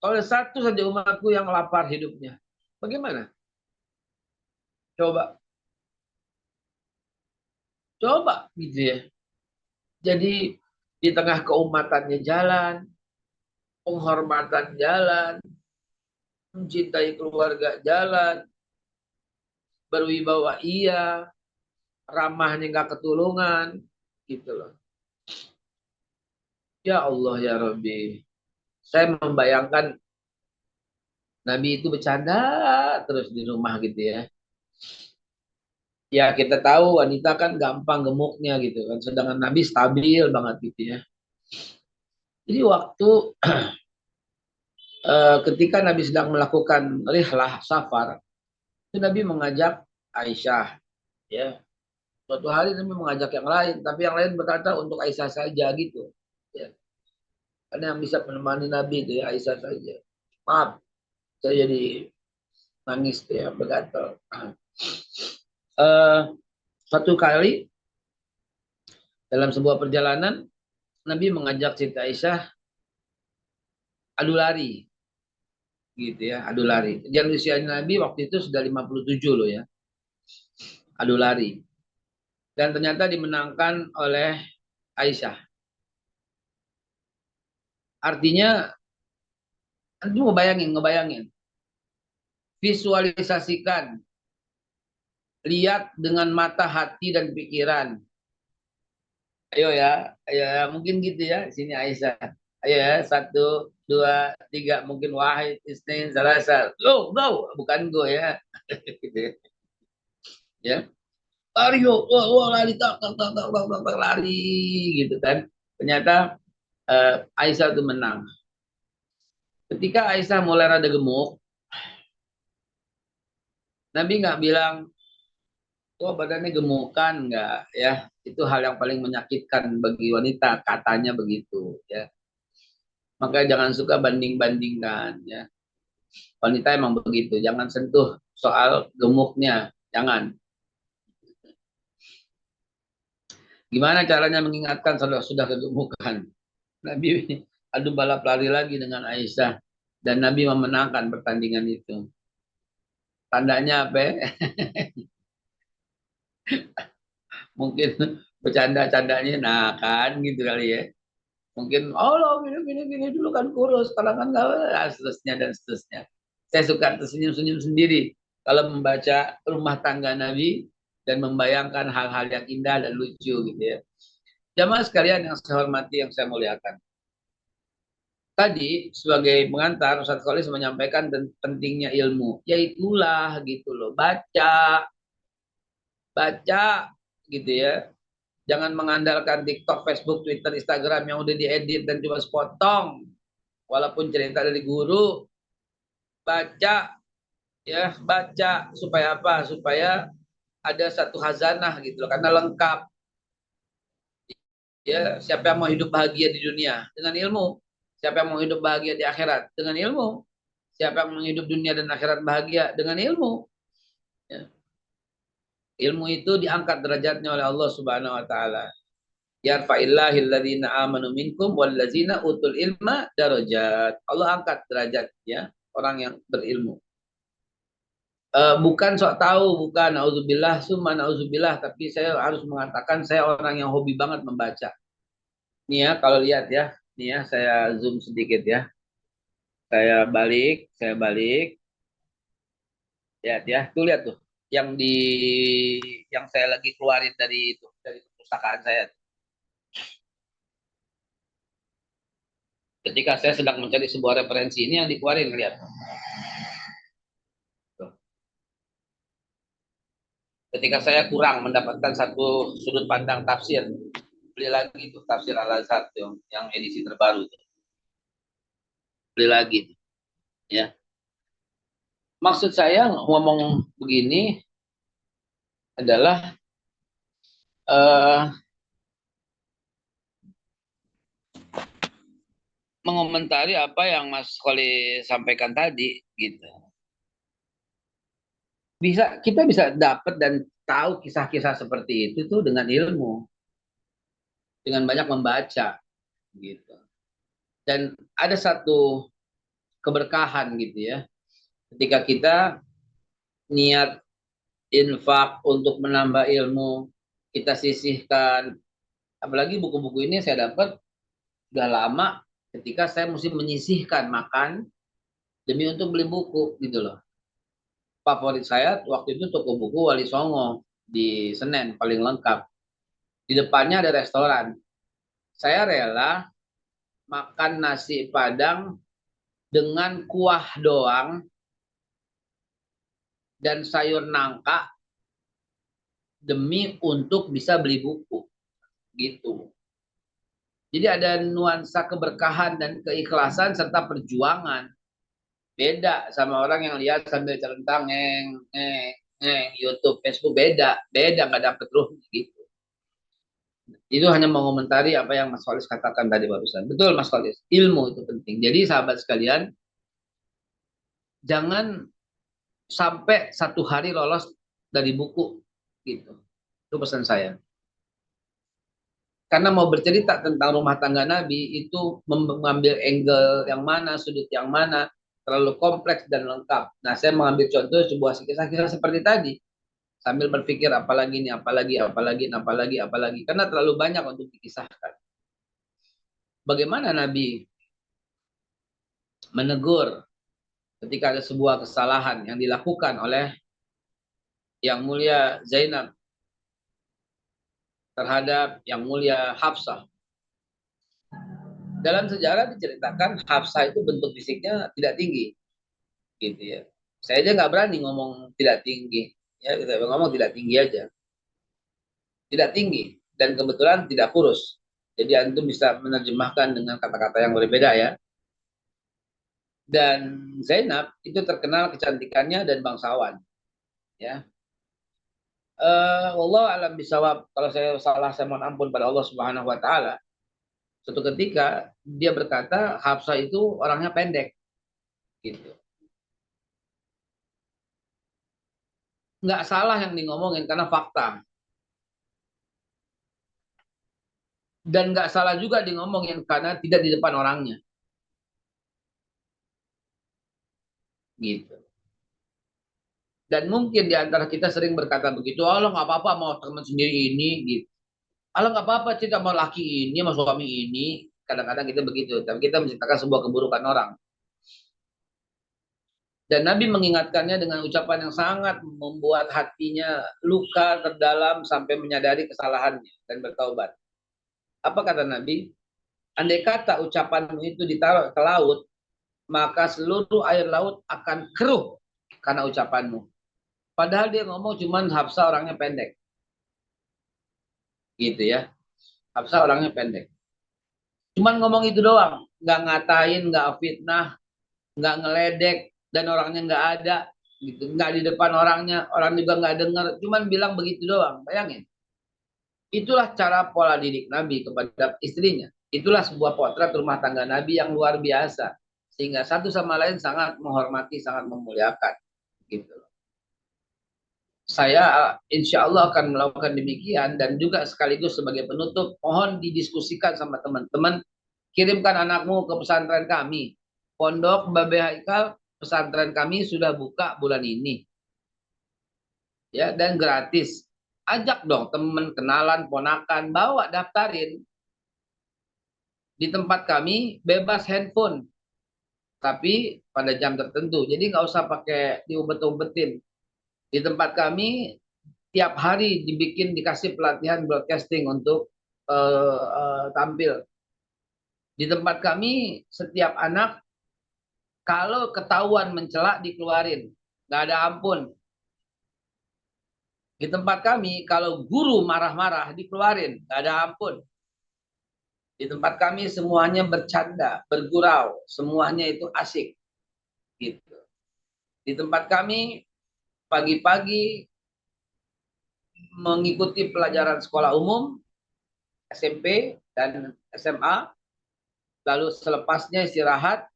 Kalau ada satu saja umatku yang lapar hidupnya, bagaimana? Coba, coba gitu ya. Jadi di tengah keumatannya jalan, penghormatan jalan, mencintai keluarga jalan, berwibawa iya, ramahnya nggak ketulungan, gitu loh. Ya Allah ya Rabbi, saya membayangkan Nabi itu bercanda terus di rumah gitu ya. Ya kita tahu wanita kan gampang gemuknya gitu kan, sedangkan Nabi stabil banget gitu ya. Jadi waktu ketika Nabi sedang melakukan rihlah safar, itu Nabi mengajak Aisyah ya. Suatu hari Nabi mengajak yang lain, tapi yang lain berkata untuk Aisyah saja gitu. Ya. Karena yang bisa menemani Nabi itu ya Aisyah saja. Maaf, saya jadi nangis tuh ya, bergatal. Uh, Satu kali dalam sebuah perjalanan, Nabi mengajak Siti Aisyah adu lari, gitu ya, adu lari. Dan usianya Nabi waktu itu sudah 57 loh ya, adu lari. Dan ternyata dimenangkan oleh Aisyah. Artinya, itu ngebayangin. Visualisasikan, lihat dengan mata hati dan pikiran. Ayo ya, mungkin gitu ya, sini Aisyah. Ayo ya, satu, dua, tiga, mungkin wahid, isnin, salasa. Go, bukan go ya. Gitu ya. Ya. Lari yo, lari, tak, lari, gitu kan. Ternyata Aisyah itu menang. Ketika Aisyah mulai rada gemuk, Nabi nggak bilang, wah badannya gemukan nggak ya. Itu hal yang paling menyakitkan bagi wanita, katanya begitu ya. Maka jangan suka banding-bandingkan ya. Wanita emang begitu, jangan sentuh soal gemuknya, jangan. Gimana caranya mengingatkan kalau sudah kegemukan? Nabi adu balap lari lagi dengan Aisyah dan Nabi memenangkan pertandingan itu. Tandanya apa ya? Mungkin bercanda-candanya, nah kan gitu kali ya. Mungkin, oh lo gini dulu kan kurus, sekarang kan nggak, seterusnya dan seterusnya. Saya suka tersenyum-senyum sendiri kalau membaca rumah tangga Nabi dan membayangkan hal-hal yang indah dan lucu gitu ya. Jamaah sekalian yang saya hormati, yang saya muliakan. Tadi sebagai pengantar, Ustaz Kholis menyampaikan pentingnya ilmu. Yaitulah gitu loh, baca gitu ya. Jangan mengandalkan TikTok, Facebook, Twitter, Instagram yang udah diedit dan cuma sepotong. Walaupun cerita dari guru, baca ya, baca supaya apa? Supaya ada satu khazanah gitu loh, karena lengkap. Ya, siapa yang mau hidup bahagia di dunia dengan ilmu? Siapa yang mau hidup bahagia di akhirat dengan ilmu? Siapa yang mau hidup dunia dan akhirat bahagia dengan ilmu? Ya. Ilmu itu diangkat derajatnya oleh Allah Subhanahu wa taala. Yarfa'illahil ladzina amanu minkum wal ladzina utul ilma darajat. Allah angkat derajatnya orang yang berilmu. Bukan sok tahu, bukan auzubillah summa nauzubillah, tapi saya harus mengatakan saya orang yang hobi banget membaca. Nih ya, kalau lihat ya, nih ya, saya zoom sedikit ya. Saya balik, lihat ya, tuh lihat tuh, yang di, yang saya lagi keluarin dari itu, dari perpustakaan saya. Ketika saya sedang mencari sebuah referensi ini yang dikeluarin, lihat. Tuh. Ketika saya kurang mendapatkan satu sudut pandang tafsir, beli lagi itu tafsir Al-Azhar yang edisi terbaru itu. Beli lagi, ya. Maksud saya ngomong begini adalah uh, mengomentari apa yang Mas Kholi sampaikan tadi gitu. Kita bisa dapat dan tahu kisah-kisah seperti itu tuh dengan ilmu, dengan banyak membaca gitu. Dan ada satu keberkahan gitu ya. Ketika kita niat infak untuk menambah ilmu, kita sisihkan. Apalagi buku-buku ini saya dapat sudah lama ketika saya mesti menyisihkan makan demi untuk beli buku gitu loh. Favorit saya waktu itu toko buku Wali Songo di Senen paling lengkap. Di depannya ada restoran. Saya rela makan nasi Padang dengan kuah doang dan sayur nangka demi untuk bisa beli buku gitu. Jadi ada nuansa keberkahan dan keikhlasan serta perjuangan. Beda sama orang yang lihat sambil celentang YouTube, Facebook, beda nggak dapet ruh gitu. Itu hanya mengomentari apa yang Mas Khalis katakan tadi barusan. Betul Mas Khalis, ilmu itu penting. Jadi sahabat sekalian, jangan sampai satu hari lolos dari buku gitu. Itu pesan saya. Karena mau bercerita tentang rumah tangga Nabi itu mengambil angle yang mana, sudut yang mana, terlalu kompleks dan lengkap. Nah, saya mengambil contoh sebuah kisah-kisah seperti tadi, sambil berpikir apalagi nih, apalagi, karena terlalu banyak untuk dikisahkan. Bagaimana Nabi menegur ketika ada sebuah kesalahan yang dilakukan oleh yang mulia Zainab terhadap yang mulia Hafsah. Dalam sejarah diceritakan Hafsah itu bentuk fisiknya tidak tinggi, gitu ya. Saya aja nggak berani ngomong tidak tinggi, ya kita ngomong tidak tinggi aja, tidak tinggi dan kebetulan tidak kurus. Jadi antum bisa menerjemahkan dengan kata-kata yang berbeda ya. Dan Zainab itu terkenal kecantikannya dan bangsawan, ya. Allah alam bisawab, kalau saya salah saya mohon ampun pada Allah Subhanahu wa taala. Suatu ketika dia berkata Hafsah itu orangnya pendek gitu. Nggak salah yang di ngomongin karena fakta. Dan nggak salah juga di ngomongin karena tidak di depan orangnya gitu. Dan mungkin di antara kita sering berkata begitu, Allah nggak apa-apa mau teman sendiri ini gitu. Allah nggak apa-apa kita mau laki ini, mau suami ini. Kadang-kadang kita begitu, tapi kita menciptakan sebuah keburukan orang. Dan Nabi mengingatkannya dengan ucapan yang sangat membuat hatinya luka terdalam sampai menyadari kesalahannya dan bertaubat. Apa kata Nabi? Andai kata ucapanmu itu ditaruh ke laut, maka seluruh air laut akan keruh karena ucapanmu. Padahal dia ngomong cuman Hafsah orangnya pendek. Gitu ya. Hafsah orangnya pendek. Cuman ngomong itu doang. Nggak ngatain, nggak fitnah, nggak ngeledek, dan orangnya nggak ada. gitu, nggak di depan orangnya, orang juga nggak dengar, cuman bilang begitu doang. Bayangin, itulah cara pola didik Nabi kepada istrinya. Itulah sebuah potret rumah tangga Nabi yang luar biasa, sehingga satu sama lain sangat menghormati, sangat memuliakan. Gitu. Saya insya Allah akan melakukan demikian, dan juga sekaligus sebagai penutup, mohon didiskusikan sama teman-teman. Kirimkan anakmu ke pesantren kami. Pondok Babe Haikal, pesantren kami sudah buka bulan ini, ya, dan gratis. Ajak dong teman, kenalan, ponakan, bawa daftarin. Di tempat kami bebas handphone, tapi pada jam tertentu. Jadi nggak usah pakai diumpet-umpetin. Di tempat kami tiap hari dikasih pelatihan broadcasting untuk tampil. Di tempat kami setiap anak kalau ketahuan mencela dikeluarin, nggak ada ampun. Di tempat kami kalau guru marah-marah dikeluarin, nggak ada ampun. Di tempat kami semuanya bercanda, bergurau, semuanya itu asik. Gitu. Di tempat kami pagi-pagi mengikuti pelajaran sekolah umum, SMP dan SMA, lalu selepasnya istirahat,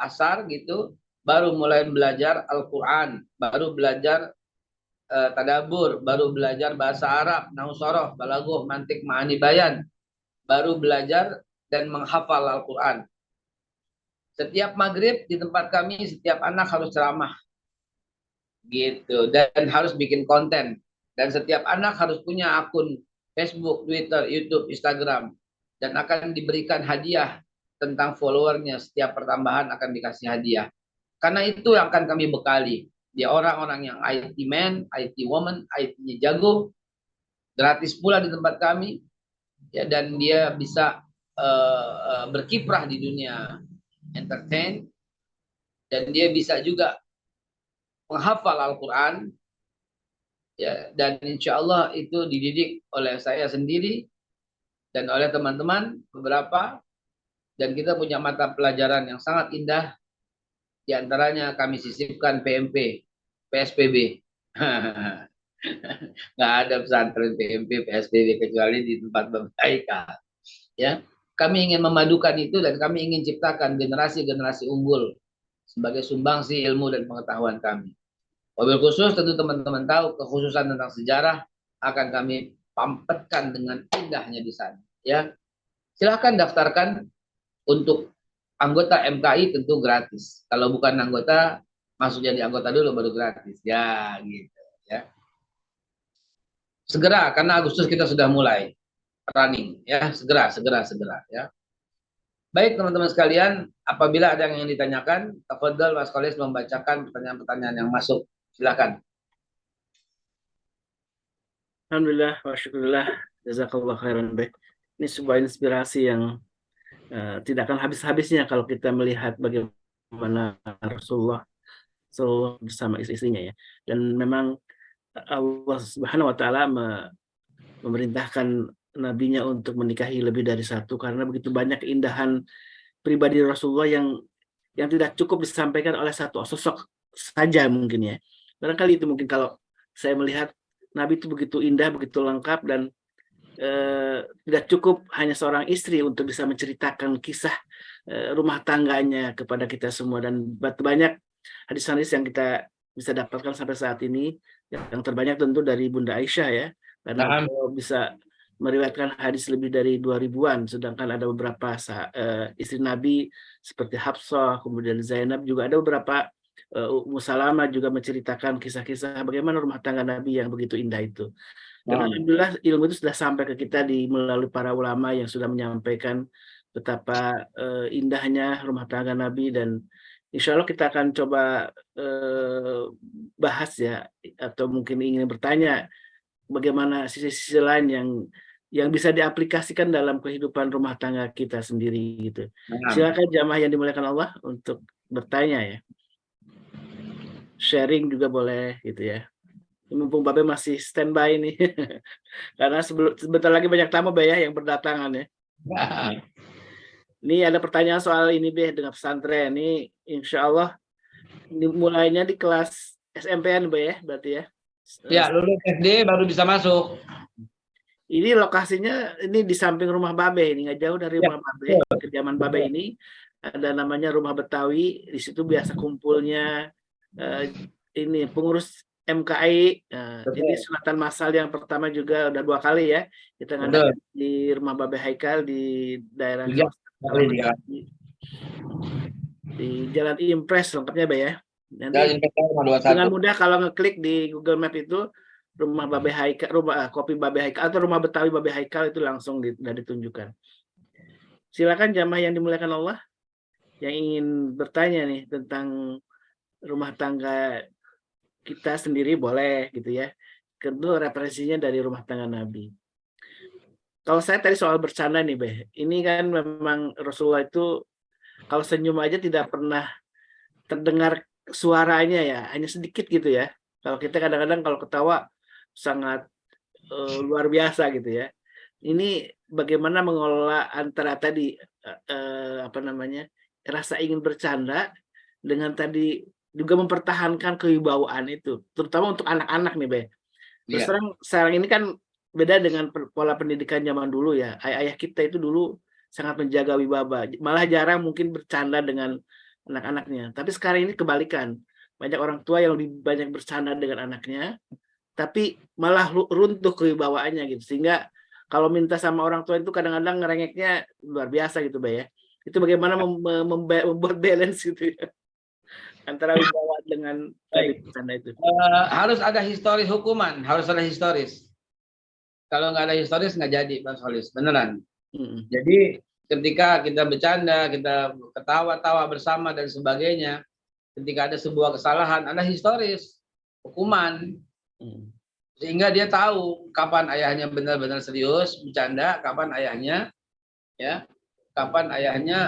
asar gitu, baru mulai belajar Al-Quran, baru belajar tadabur, baru belajar bahasa Arab, nahwu sorof, balaghah, mantik, ma'ani bayan, baru belajar dan menghafal Al-Quran. Setiap maghrib di tempat kami, setiap anak harus ceramah gitu, dan harus bikin konten. Dan setiap anak harus punya akun Facebook, Twitter, YouTube, Instagram, dan akan diberikan hadiah tentang followernya. Setiap pertambahan akan dikasih hadiah. Karena itu yang akan kami bekali. Dia orang-orang yang IT man, IT woman, IT-nya jago, gratis pula di tempat kami, ya, dan dia bisa berkiprah di dunia entertain, dan dia bisa juga menghafal Al-Quran, ya, dan insya Allah itu dididik oleh saya sendiri dan oleh teman-teman beberapa, dan kita punya mata pelajaran yang sangat indah, diantaranya kami sisipkan PMP, PSPB. Nggak ada pesantren PMP, PSBB kecuali di tempat Bapak, ya. Kami ingin memadukan itu, dan kami ingin ciptakan generasi-generasi unggul sebagai sumbangsi ilmu dan pengetahuan kami. Wabil khusus tentu teman-teman tahu kekhususan tentang sejarah akan kami pampetkan dengan indahnya di sana. Ya, silahkan daftarkan untuk anggota MKI, tentu gratis. Kalau bukan anggota, masuk jadi anggota dulu baru gratis. Ya, gitu. Ya. Segera, karena Agustus kita sudah mulai running. Ya, segera. Ya. Baik teman-teman sekalian, apabila ada yang ingin ditanyakan, tafadhol Mas Kolis membacakan pertanyaan-pertanyaan yang masuk. Silakan. Alhamdulillah, wa syukurillah, jazakallah khairan baik. Ini sebuah inspirasi yang tidak akan habis-habisnya kalau kita melihat bagaimana Rasulullah selalu bersama istri-istrinya ya. Dan memang Allah Subhanahu wa taala memerintahkan nabinya untuk menikahi lebih dari satu karena begitu banyak keindahan pribadi Rasulullah yang tidak cukup disampaikan oleh satu sosok saja mungkin ya. Barangkali itu mungkin kalau saya melihat Nabi itu begitu indah, begitu lengkap, dan tidak cukup hanya seorang istri untuk bisa menceritakan kisah rumah tangganya kepada kita semua. Dan banyak hadis-hadis yang kita bisa dapatkan sampai saat ini, yang terbanyak tentu dari Bunda Aisyah ya, karena beliau bisa meriwayatkan hadis lebih dari 2000-an, sedangkan ada beberapa istri Nabi seperti Hafsah, kemudian Zainab, juga ada beberapa Ummu Salamah juga menceritakan kisah-kisah bagaimana rumah tangga Nabi yang begitu indah itu. Dan alhamdulillah ilmu itu sudah sampai ke kita melalui para ulama yang sudah menyampaikan betapa indahnya rumah tangga Nabi, dan insya Allah kita akan coba bahas ya, atau mungkin ingin bertanya bagaimana sisi-sisi lain yang bisa diaplikasikan dalam kehidupan rumah tangga kita sendiri gitu. Silakan jamaah yang dimuliakan Allah untuk bertanya ya. Sharing juga boleh gitu ya. Mumpung Babe masih standby nih. Karena sebentar lagi banyak tamu Be ya yang berdatangan ya. Ini ada pertanyaan soal ini Be, dengan pesantren. Ini insya Allah mulainya di kelas SMP-an Be ya, berarti ya. Ya, lulus SD baru bisa masuk. Ini lokasinya ini di samping rumah Babe, ini nggak jauh dari Ya, rumah Babe. betul. Kediaman Babe ini ada namanya Rumah Betawi. Di situ biasa kumpulnya ini pengurus MKI. Ini Betul. sunatan massal yang pertama juga udah 2 kali ya. Kita Betul. ngadakan di rumah Babe Haikal di daerah Tiga kawasan kali Keramat dia. Jati, di Jalan Impres lengkapnya Be ya. Nanti Dan investor dengan 21. mudah kalau ngeklik di Google Map itu rumah Babe Haikal, kopi Babe Haikal atau rumah Betawi Babe Haikal itu langsung sudah ditunjukkan. Silakan jamaah yang dimuliakan Allah yang ingin bertanya nih tentang rumah tangga kita sendiri boleh gitu ya. Kedua referensinya dari rumah tangga Nabi. Kalau saya tadi soal bercanda nih Beh, ini kan memang Rasulullah itu kalau senyum aja tidak pernah terdengar suaranya ya, hanya sedikit gitu ya. Kalau kita kadang-kadang kalau ketawa sangat luar biasa gitu ya. Ini bagaimana mengelola antara tadi apa namanya rasa ingin bercanda dengan tadi juga mempertahankan kewibawaan itu, terutama untuk anak-anak nih, Be. Terus Iya. sekarang ini kan beda dengan pola pendidikan zaman dulu ya. Ayah-ayah kita itu dulu sangat menjaga wibawa, malah jarang mungkin bercanda dengan anak-anaknya. Tapi sekarang ini kebalikan. Banyak orang tua yang lebih banyak bercanda dengan anaknya, tapi malah runtuh kewibawaannya gitu. Sehingga kalau minta sama orang tua itu kadang-kadang ngerengeknya luar biasa gitu, Bay ya. Itu bagaimana membuat balance gitu ya antara wibawa dengan tadi Baik. bercanda itu. Harus ada historis hukuman, harus ada historis. Kalau nggak ada historis nggak jadi, Pak Solis. Beneran. Mm-mm. Jadi ketika kita bercanda, kita ketawa-tawa bersama dan sebagainya, ketika ada sebuah kesalahan, ada historis hukuman, Mm. sehingga dia tahu kapan ayahnya benar-benar serius bercanda, kapan ayahnya ya, kapan ayahnya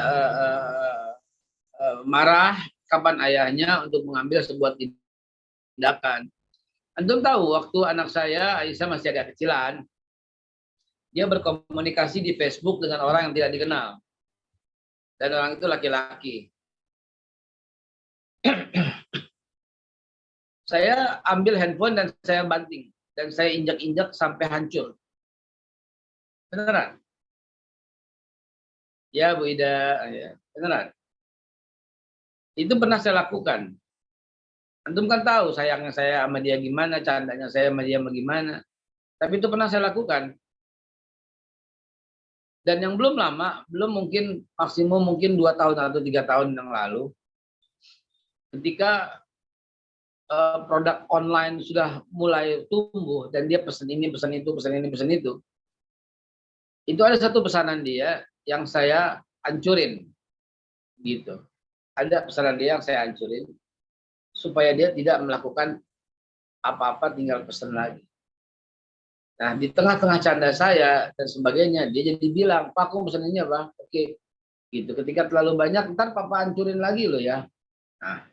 marah, kapan ayahnya untuk mengambil sebuah tindakan. Antum tahu waktu anak saya Aisyah masih agak kecilan, dia berkomunikasi di Facebook dengan orang yang tidak dikenal, dan orang itu laki-laki. Saya ambil handphone dan saya banting dan saya injak-injak sampai hancur. Beneran? Ya Bu Ida, ya. Beneran. Itu pernah saya lakukan. Antum kan tahu sayangnya saya sama dia gimana, candanya saya sama dia bagaimana. Tapi itu pernah saya lakukan. Dan yang belum lama, belum mungkin maksimum mungkin 2 tahun atau 3 tahun yang lalu, ketika produk online sudah mulai tumbuh dan dia pesan ini, pesan itu, pesan ini, pesan itu ada satu pesanan dia yang saya hancurin, gitu. Ada pesanan dia yang saya hancurin supaya dia tidak melakukan apa-apa, tinggal pesan lagi. Nah, di tengah-tengah canda saya dan sebagainya, dia jadi bilang, Pak, aku pesan ini apa? Oke, gitu. Ketika terlalu banyak, ntar Papa hancurin lagi loh ya. Nah,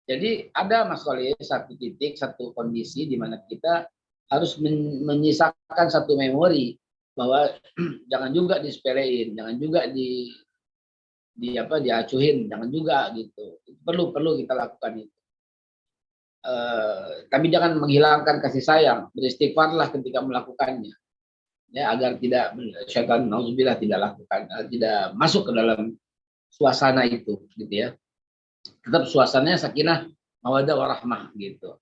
jadi ada Mas Koli satu titik, satu kondisi di mana kita harus menyisakan satu memori bahwa jangan juga disepelein, jangan juga diacuhin, jangan juga gitu. Perlu kita lakukan itu. Tapi jangan menghilangkan kasih sayang, beristighfarlah ketika melakukannya, ya agar tidak syaitan nauzubillah tidak lakukan, tidak masuk ke dalam suasana itu, gitu ya. Tetap suasananya sakinah, mawaddah warahmah gitu.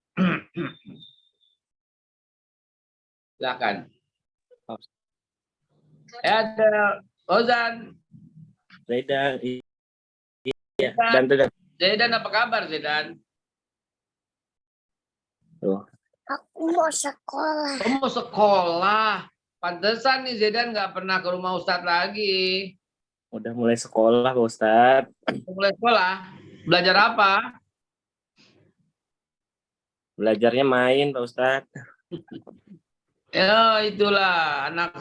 Silakan. Ada Ozan. Zaidan, iya. Dan Zaidan apa kabar Zaidan? Aku mau sekolah. Kamu mau sekolah? Pantesan nih Zaidan nggak pernah ke rumah Ustadz lagi. Udah mulai sekolah Pak Ustadz. Mulai sekolah. Belajar apa? Belajarnya main Pak Ustadz. Ya itulah anak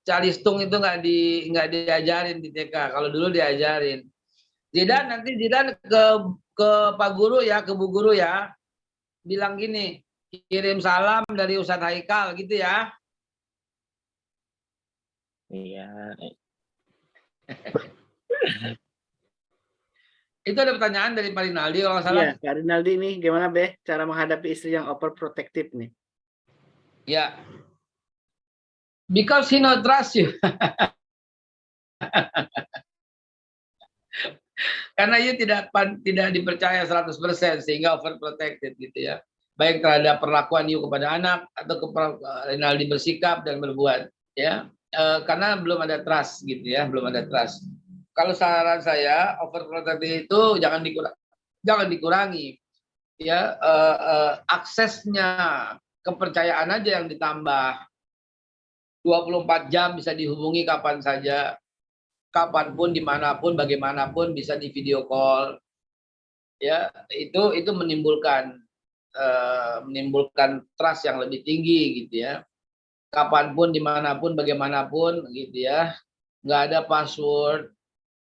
calistung itu nggak diajarin di TK. Kalau dulu diajarin. Zaidan nanti Zaidan ke Pak Guru ya, ke Bu Guru ya. Bilang gini, kirim salam dari Ustadz Haikal gitu ya. Iya. Itu ada pertanyaan dari Pak Rinaldi kalau nggak salah. Iya, Kak Rinaldi nih gimana Beh cara menghadapi istri yang overprotective nih? Ya, because he not trust you. Karena you tidak dipercaya 100% sehingga overprotected gitu ya. Baik terhadap perlakuan you kepada anak atau Rinaldi bersikap dan berbuat ya. Karena belum ada trust gitu ya, belum ada trust. Kalau saran saya overprotective itu jangan dikurangi ya, aksesnya kepercayaan aja yang ditambah. 24 jam bisa dihubungi kapan saja, kapanpun, dimanapun, bagaimanapun bisa di video call. Ya, itu menimbulkan trust yang lebih tinggi gitu ya. Kapanpun, dimanapun, bagaimanapun gitu ya. Nggak ada password,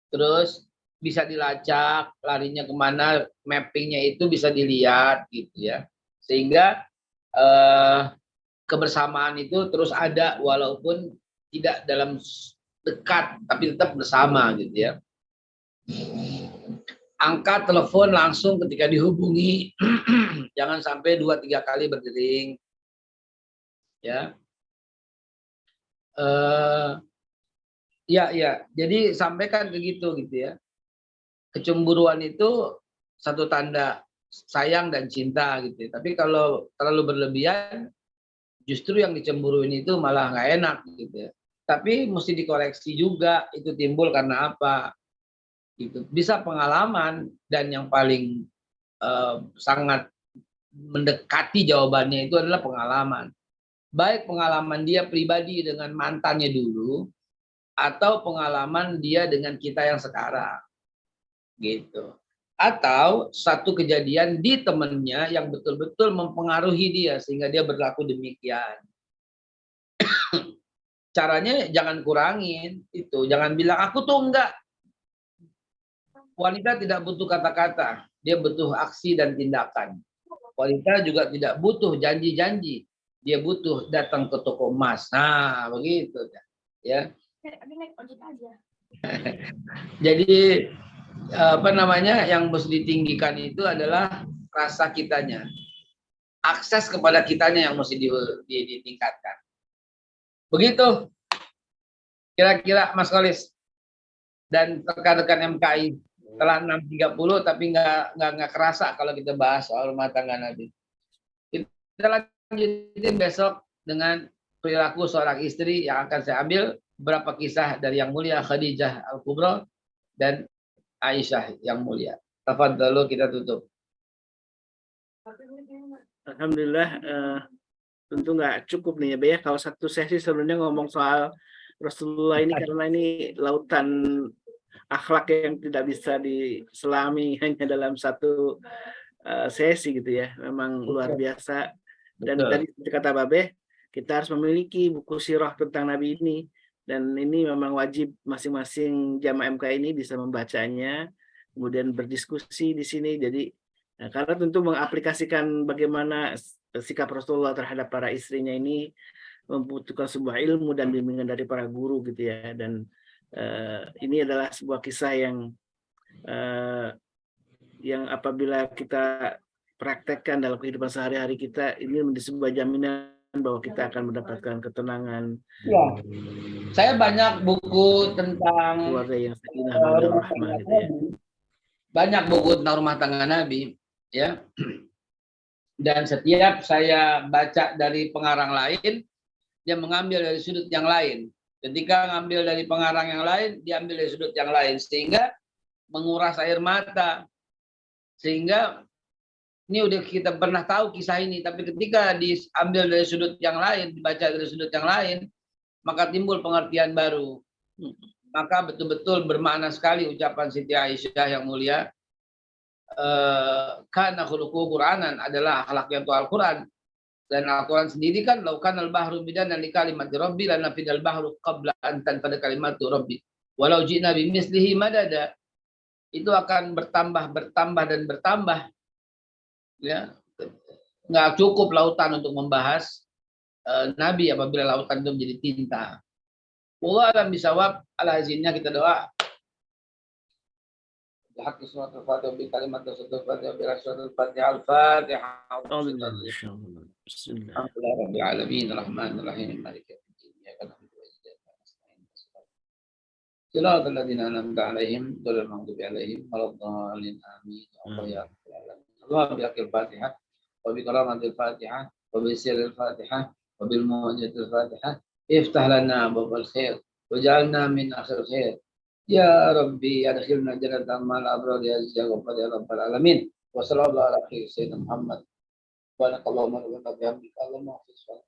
terus bisa dilacak, larinya kemana, mappingnya itu bisa dilihat gitu ya. Sehingga kebersamaan itu terus ada walaupun tidak dalam dekat tapi tetap bersama gitu ya. Angkat telepon langsung ketika dihubungi, jangan sampai 2-3 kali berdering ya. Ya, jadi sampaikan begitu gitu ya. Kecemburuan itu satu tanda sayang dan cinta gitu ya. Tapi kalau terlalu berlebihan justru yang dicemburuin itu malah nggak enak gitu ya. Tapi mesti dikoreksi juga itu timbul karena apa gitu. Bisa pengalaman dan yang paling sangat mendekati jawabannya itu adalah pengalaman. Baik pengalaman dia pribadi dengan mantannya dulu atau pengalaman dia dengan kita yang sekarang gitu. Atau satu kejadian di temennya yang betul-betul mempengaruhi dia sehingga dia berlaku demikian. Caranya jangan kurangin itu, jangan bilang aku tuh enggak. Wanita tidak butuh kata-kata, dia butuh aksi dan tindakan. Wanita juga tidak butuh janji-janji, dia butuh datang ke toko emas. Nah, begitu ya. Jadi apa namanya yang harus ditinggikan itu adalah rasa kitanya. Akses kepada kitanya yang mesti ditingkatkan. Begitu kira-kira Mas Kolis dan rekan-rekan MKI setelah 6.30 tapi nggak kerasa kalau kita bahas soal rumah tangga Nabi. Kita lanjutin besok dengan perilaku seorang istri yang akan saya ambil beberapa kisah dari yang mulia Khadijah Al-Kubra dan Aisyah yang mulia. Tafadhalu, kita tutup. Alhamdulillah, tentu nggak cukup nih ya Be ya kalau satu sesi sebenarnya ngomong soal Rasulullah ini karena ini lautan akhlak yang tidak bisa diselami hanya dalam satu sesi gitu ya. Memang luar biasa. Dan tadi kata Babe, kita harus memiliki buku sirah tentang Nabi ini. Dan ini memang wajib masing-masing jamaah MK ini bisa membacanya, kemudian berdiskusi di sini. Jadi karena tentu mengaplikasikan bagaimana sikap Rasulullah terhadap para istrinya ini membutuhkan sebuah ilmu dan bimbingan dari para guru gitu ya. Dan ini adalah sebuah kisah yang apabila kita praktekkan dalam kehidupan sehari-hari kita, ini menjadi sebuah jaminan bahwa kita akan mendapatkan ketenangan. Ya. Saya banyak buku tentang keluarga yang sakinah mawaddah warahmah gitu ya. Banyak buku tentang rumah tangga Nabi ya. Dan setiap saya baca dari pengarang lain, dia mengambil dari sudut yang lain. Ketika ngambil dari pengarang yang lain, dia ambil dari sudut yang lain sehingga menguras air mata. Sehingga ini udah kita pernah tahu kisah ini, tapi ketika diambil dari sudut yang lain, dibaca dari sudut yang lain, maka timbul pengertian baru. Maka betul-betul bermakna sekali ucapan Siti Aisyah yang mulia. Kana khuluquhu Qur'anan, adalah akhlaknya itu Al-Quran. Dan Al-Quran sendiri kan laukan al-bahru bidan li kalimati rabbi lana fidal bahru qabla an tanfada kalimatu rabbi. Walau ji'na bimislihi madada. Itu akan bertambah dan bertambah. Ya, nggak cukup lautan untuk membahas Nabi apabila lautan itu menjadi tinta. Allah alam bisawab, ala izinnya kita doa. بحق سورة الفاتحة وبكلمة سورة الفاتحة وبرسول الفاتحة الفاتحة. أعوذ بالله من الشيطان الرجيم. بسم الله. الحمد لله رب العالمين الرحمن الرحيم مالك يوم الدين إياك نعبد وإياك نستعين صراط الذين أنعمت عليهم غير المغضوب عليهم ولا الضالين آمين. الله يا رب العالمين. الله بحق الفاتحة وبكرامة الفاتحة وبسر الفاتحة وبالموجة الفاتحة افتح لنا أبواب الخير وجعلنا من آخر الخير يا ربي أدخلنا جنة مع الأبرار يا عزيز يا غفار يا رب العالمين. وصلى الله على خير سيدنا محمد. بارك الله لنا بحمدك اللهم اغفر.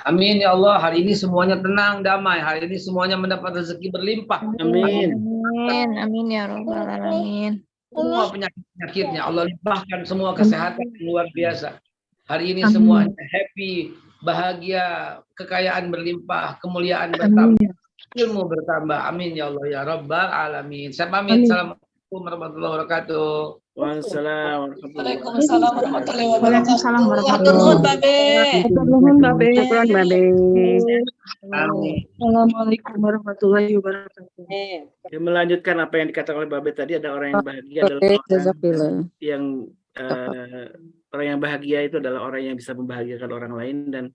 Amin ya Allah. Hari ini semuanya tenang, damai. Hari ini semuanya mendapat rezeki berlimpah. Amin. Amin, amin ya robbal alamin. Semua penyakit-penyakitnya Allah limpahkan, semua kesehatan yang luar biasa. Hari ini semuanya happy, bahagia, kekayaan berlimpah, kemuliaan bertambah, ilmu bertambah. Amin ya Allah ya rabbal alamin. Saya pamit. Assalamualaikum warahmatullahi wabarakatuh. Waalaikumsalam warahmatullahi wabarakatuh. Waalaikumsalam Nuhun babe. Nuhun babe. Amin. Assalamualaikum warahmatullahi wabarakatuh. Ya, melanjutkan apa yang dikatakan oleh Babe tadi, ada orang yang bahagia adalah orang yang orang yang bahagia itu adalah orang yang bisa membahagiakan orang lain. Dan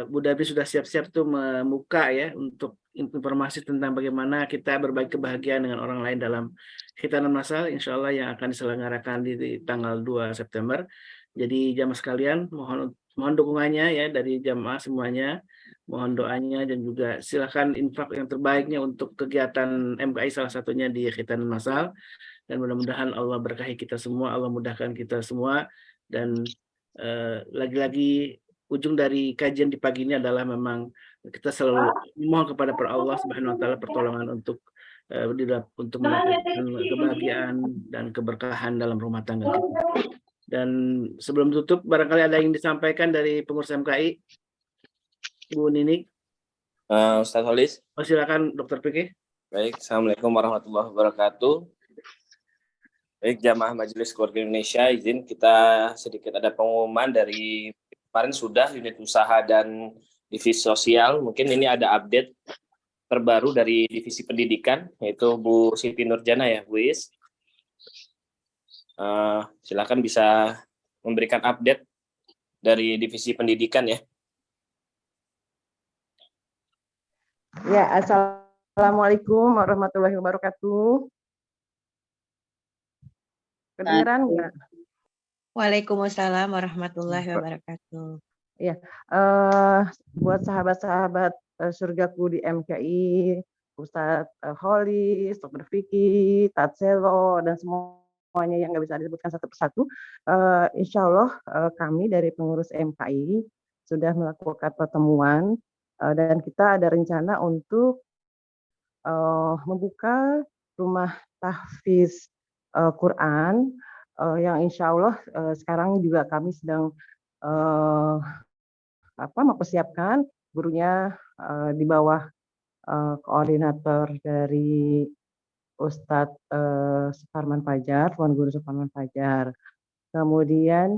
Bu Dabi sudah siap-siap tuh membuka ya untuk informasi tentang bagaimana kita berbagi kebahagiaan dengan orang lain dalam khitanan masal, insya Allah yang akan diselenggarakan di tanggal 2 September. Jadi jamaah sekalian, mohon dukungannya ya dari jamaah semuanya, mohon doanya, dan juga silakan infak yang terbaiknya untuk kegiatan MKI, salah satunya di khitanan masal. Dan mudah-mudahan Allah berkahi kita semua, Allah mudahkan kita semua. Dan lagi-lagi ujung dari kajian di pagi ini adalah memang kita selalu memohon kepada Allah Subhanahu wa taala pertolongan untuk mendapatkan kebahagiaan dan keberkahan dalam rumah tangga kita. Dan sebelum tutup, barangkali ada yang disampaikan dari pengurus MKI, Bu Ninik. Ustaz Holis. Silakan Dr. Piki. Baik, Assalamualaikum warahmatullahi wabarakatuh. Baik, jamaah Majelis Keluarga Indonesia, izin kita sedikit ada pengumuman dari kemarin sudah unit usaha dan divisi sosial. Mungkin ini ada update terbaru dari divisi pendidikan, yaitu Bu Siti Nurjana ya, Bu Is. Silakan bisa memberikan update dari divisi pendidikan ya. Ya, assalamualaikum warahmatullahi wabarakatuh. Kedengeran nggak? Waalaikumsalam warahmatullahi wabarakatuh. Ya, buat sahabat-sahabat surgaku di MKI, Ustadz Holis, Dr. Vicky, Tatselo, dan semuanya yang nggak bisa disebutkan satu persatu, insya Allah kami dari pengurus MKI sudah melakukan pertemuan dan kita ada rencana untuk membuka rumah tahfiz Quran yang insya Allah sekarang juga kami sedang mempersiapkan gurunya di bawah koordinator dari Ustadz Suparman Fajar, Tuan Guru Suparman Fajar. Kemudian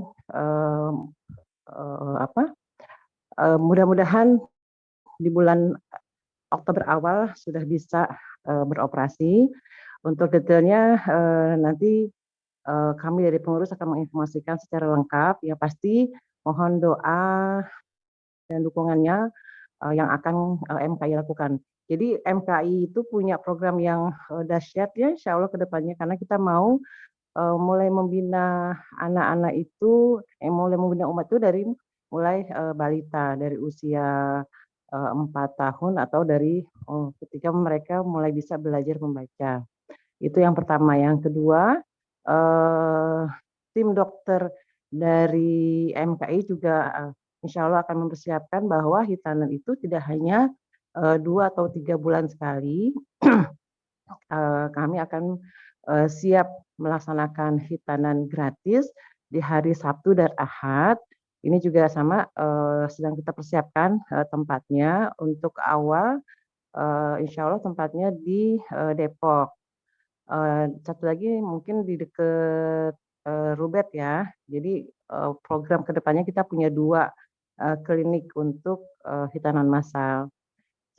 mudah-mudahan di bulan Oktober awal sudah bisa beroperasi. Untuk detailnya nanti kami dari pengurus akan menginformasikan secara lengkap. Ya pasti mohon doa dan dukungannya yang akan MKI lakukan. Jadi MKI itu punya program yang dahsyat ya insya Allah ke depannya, karena kita mau mulai membina anak-anak itu, mulai membina umat itu dari mulai balita, dari usia 4 tahun atau dari ketika mereka mulai bisa belajar membaca. Itu yang pertama. Yang kedua, tim dokter dari MKI juga insya Allah akan mempersiapkan bahwa hitanan itu tidak hanya 2 atau 3 bulan sekali. Kami akan siap melaksanakan hitanan gratis di hari Sabtu dan Ahad. Ini juga sama sedang kita persiapkan tempatnya. Untuk awal insya Allah tempatnya di Depok. Satu lagi mungkin di dekat Rubet ya. Jadi program kedepannya kita punya 2 klinik untuk hitanan massal.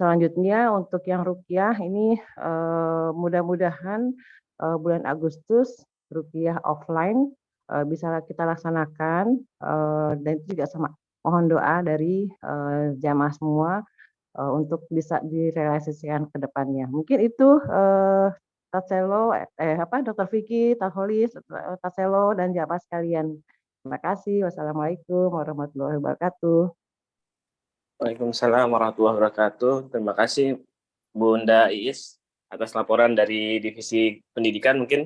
Selanjutnya untuk yang ruqyah ini mudah-mudahan bulan Agustus ruqyah offline bisa kita laksanakan, dan itu juga sama mohon doa dari jamaah semua untuk bisa direalisasikan ke depannya. Mungkin itu Tatselo, Dr. Vicky, Taholis, Tatselo dan jamaah sekalian. Terima kasih. Wassalamualaikum warahmatullahi wabarakatuh. Waalaikumsalam warahmatullahi wabarakatuh. Terima kasih Bunda Iis atas laporan dari Divisi Pendidikan. Mungkin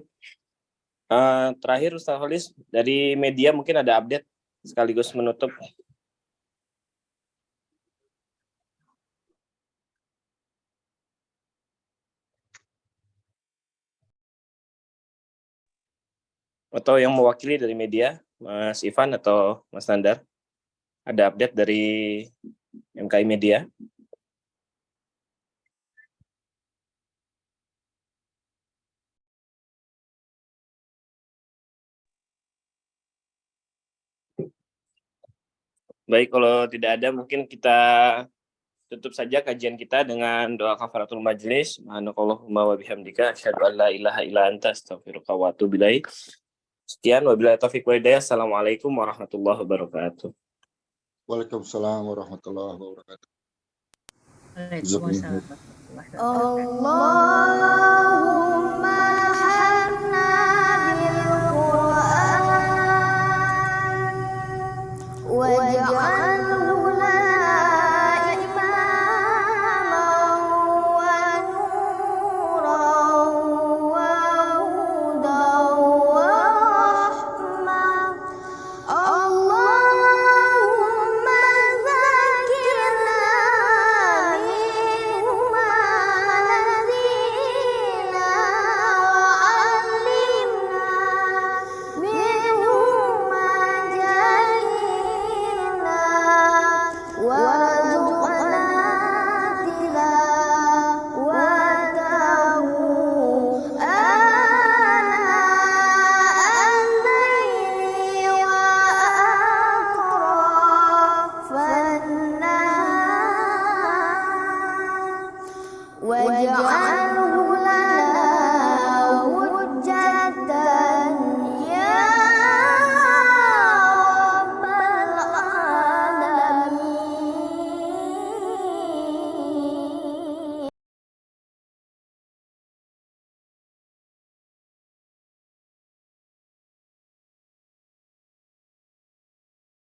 terakhir Ustaz Holis dari media mungkin ada update sekaligus menutup. Atau yang mewakili dari media, Mas Ivan atau Mas Nandar, ada update dari MKI Media? Baik, kalau tidak ada mungkin kita tutup saja kajian kita dengan doa kafaratul majlis. Subhanakallahumma wa bihamdika asyhadu an la ilaha illa anta astaghfiruka wa atubu ilaik. Sekian, wabillahi taufiq wal hidayah. Assalamualaikum warahmatullahi wabarakatuh. Waalaikumsalam warahmatullahi wabarakatuh. Waalaikumsalam warahmatullahi wabarakatuh. Allahumma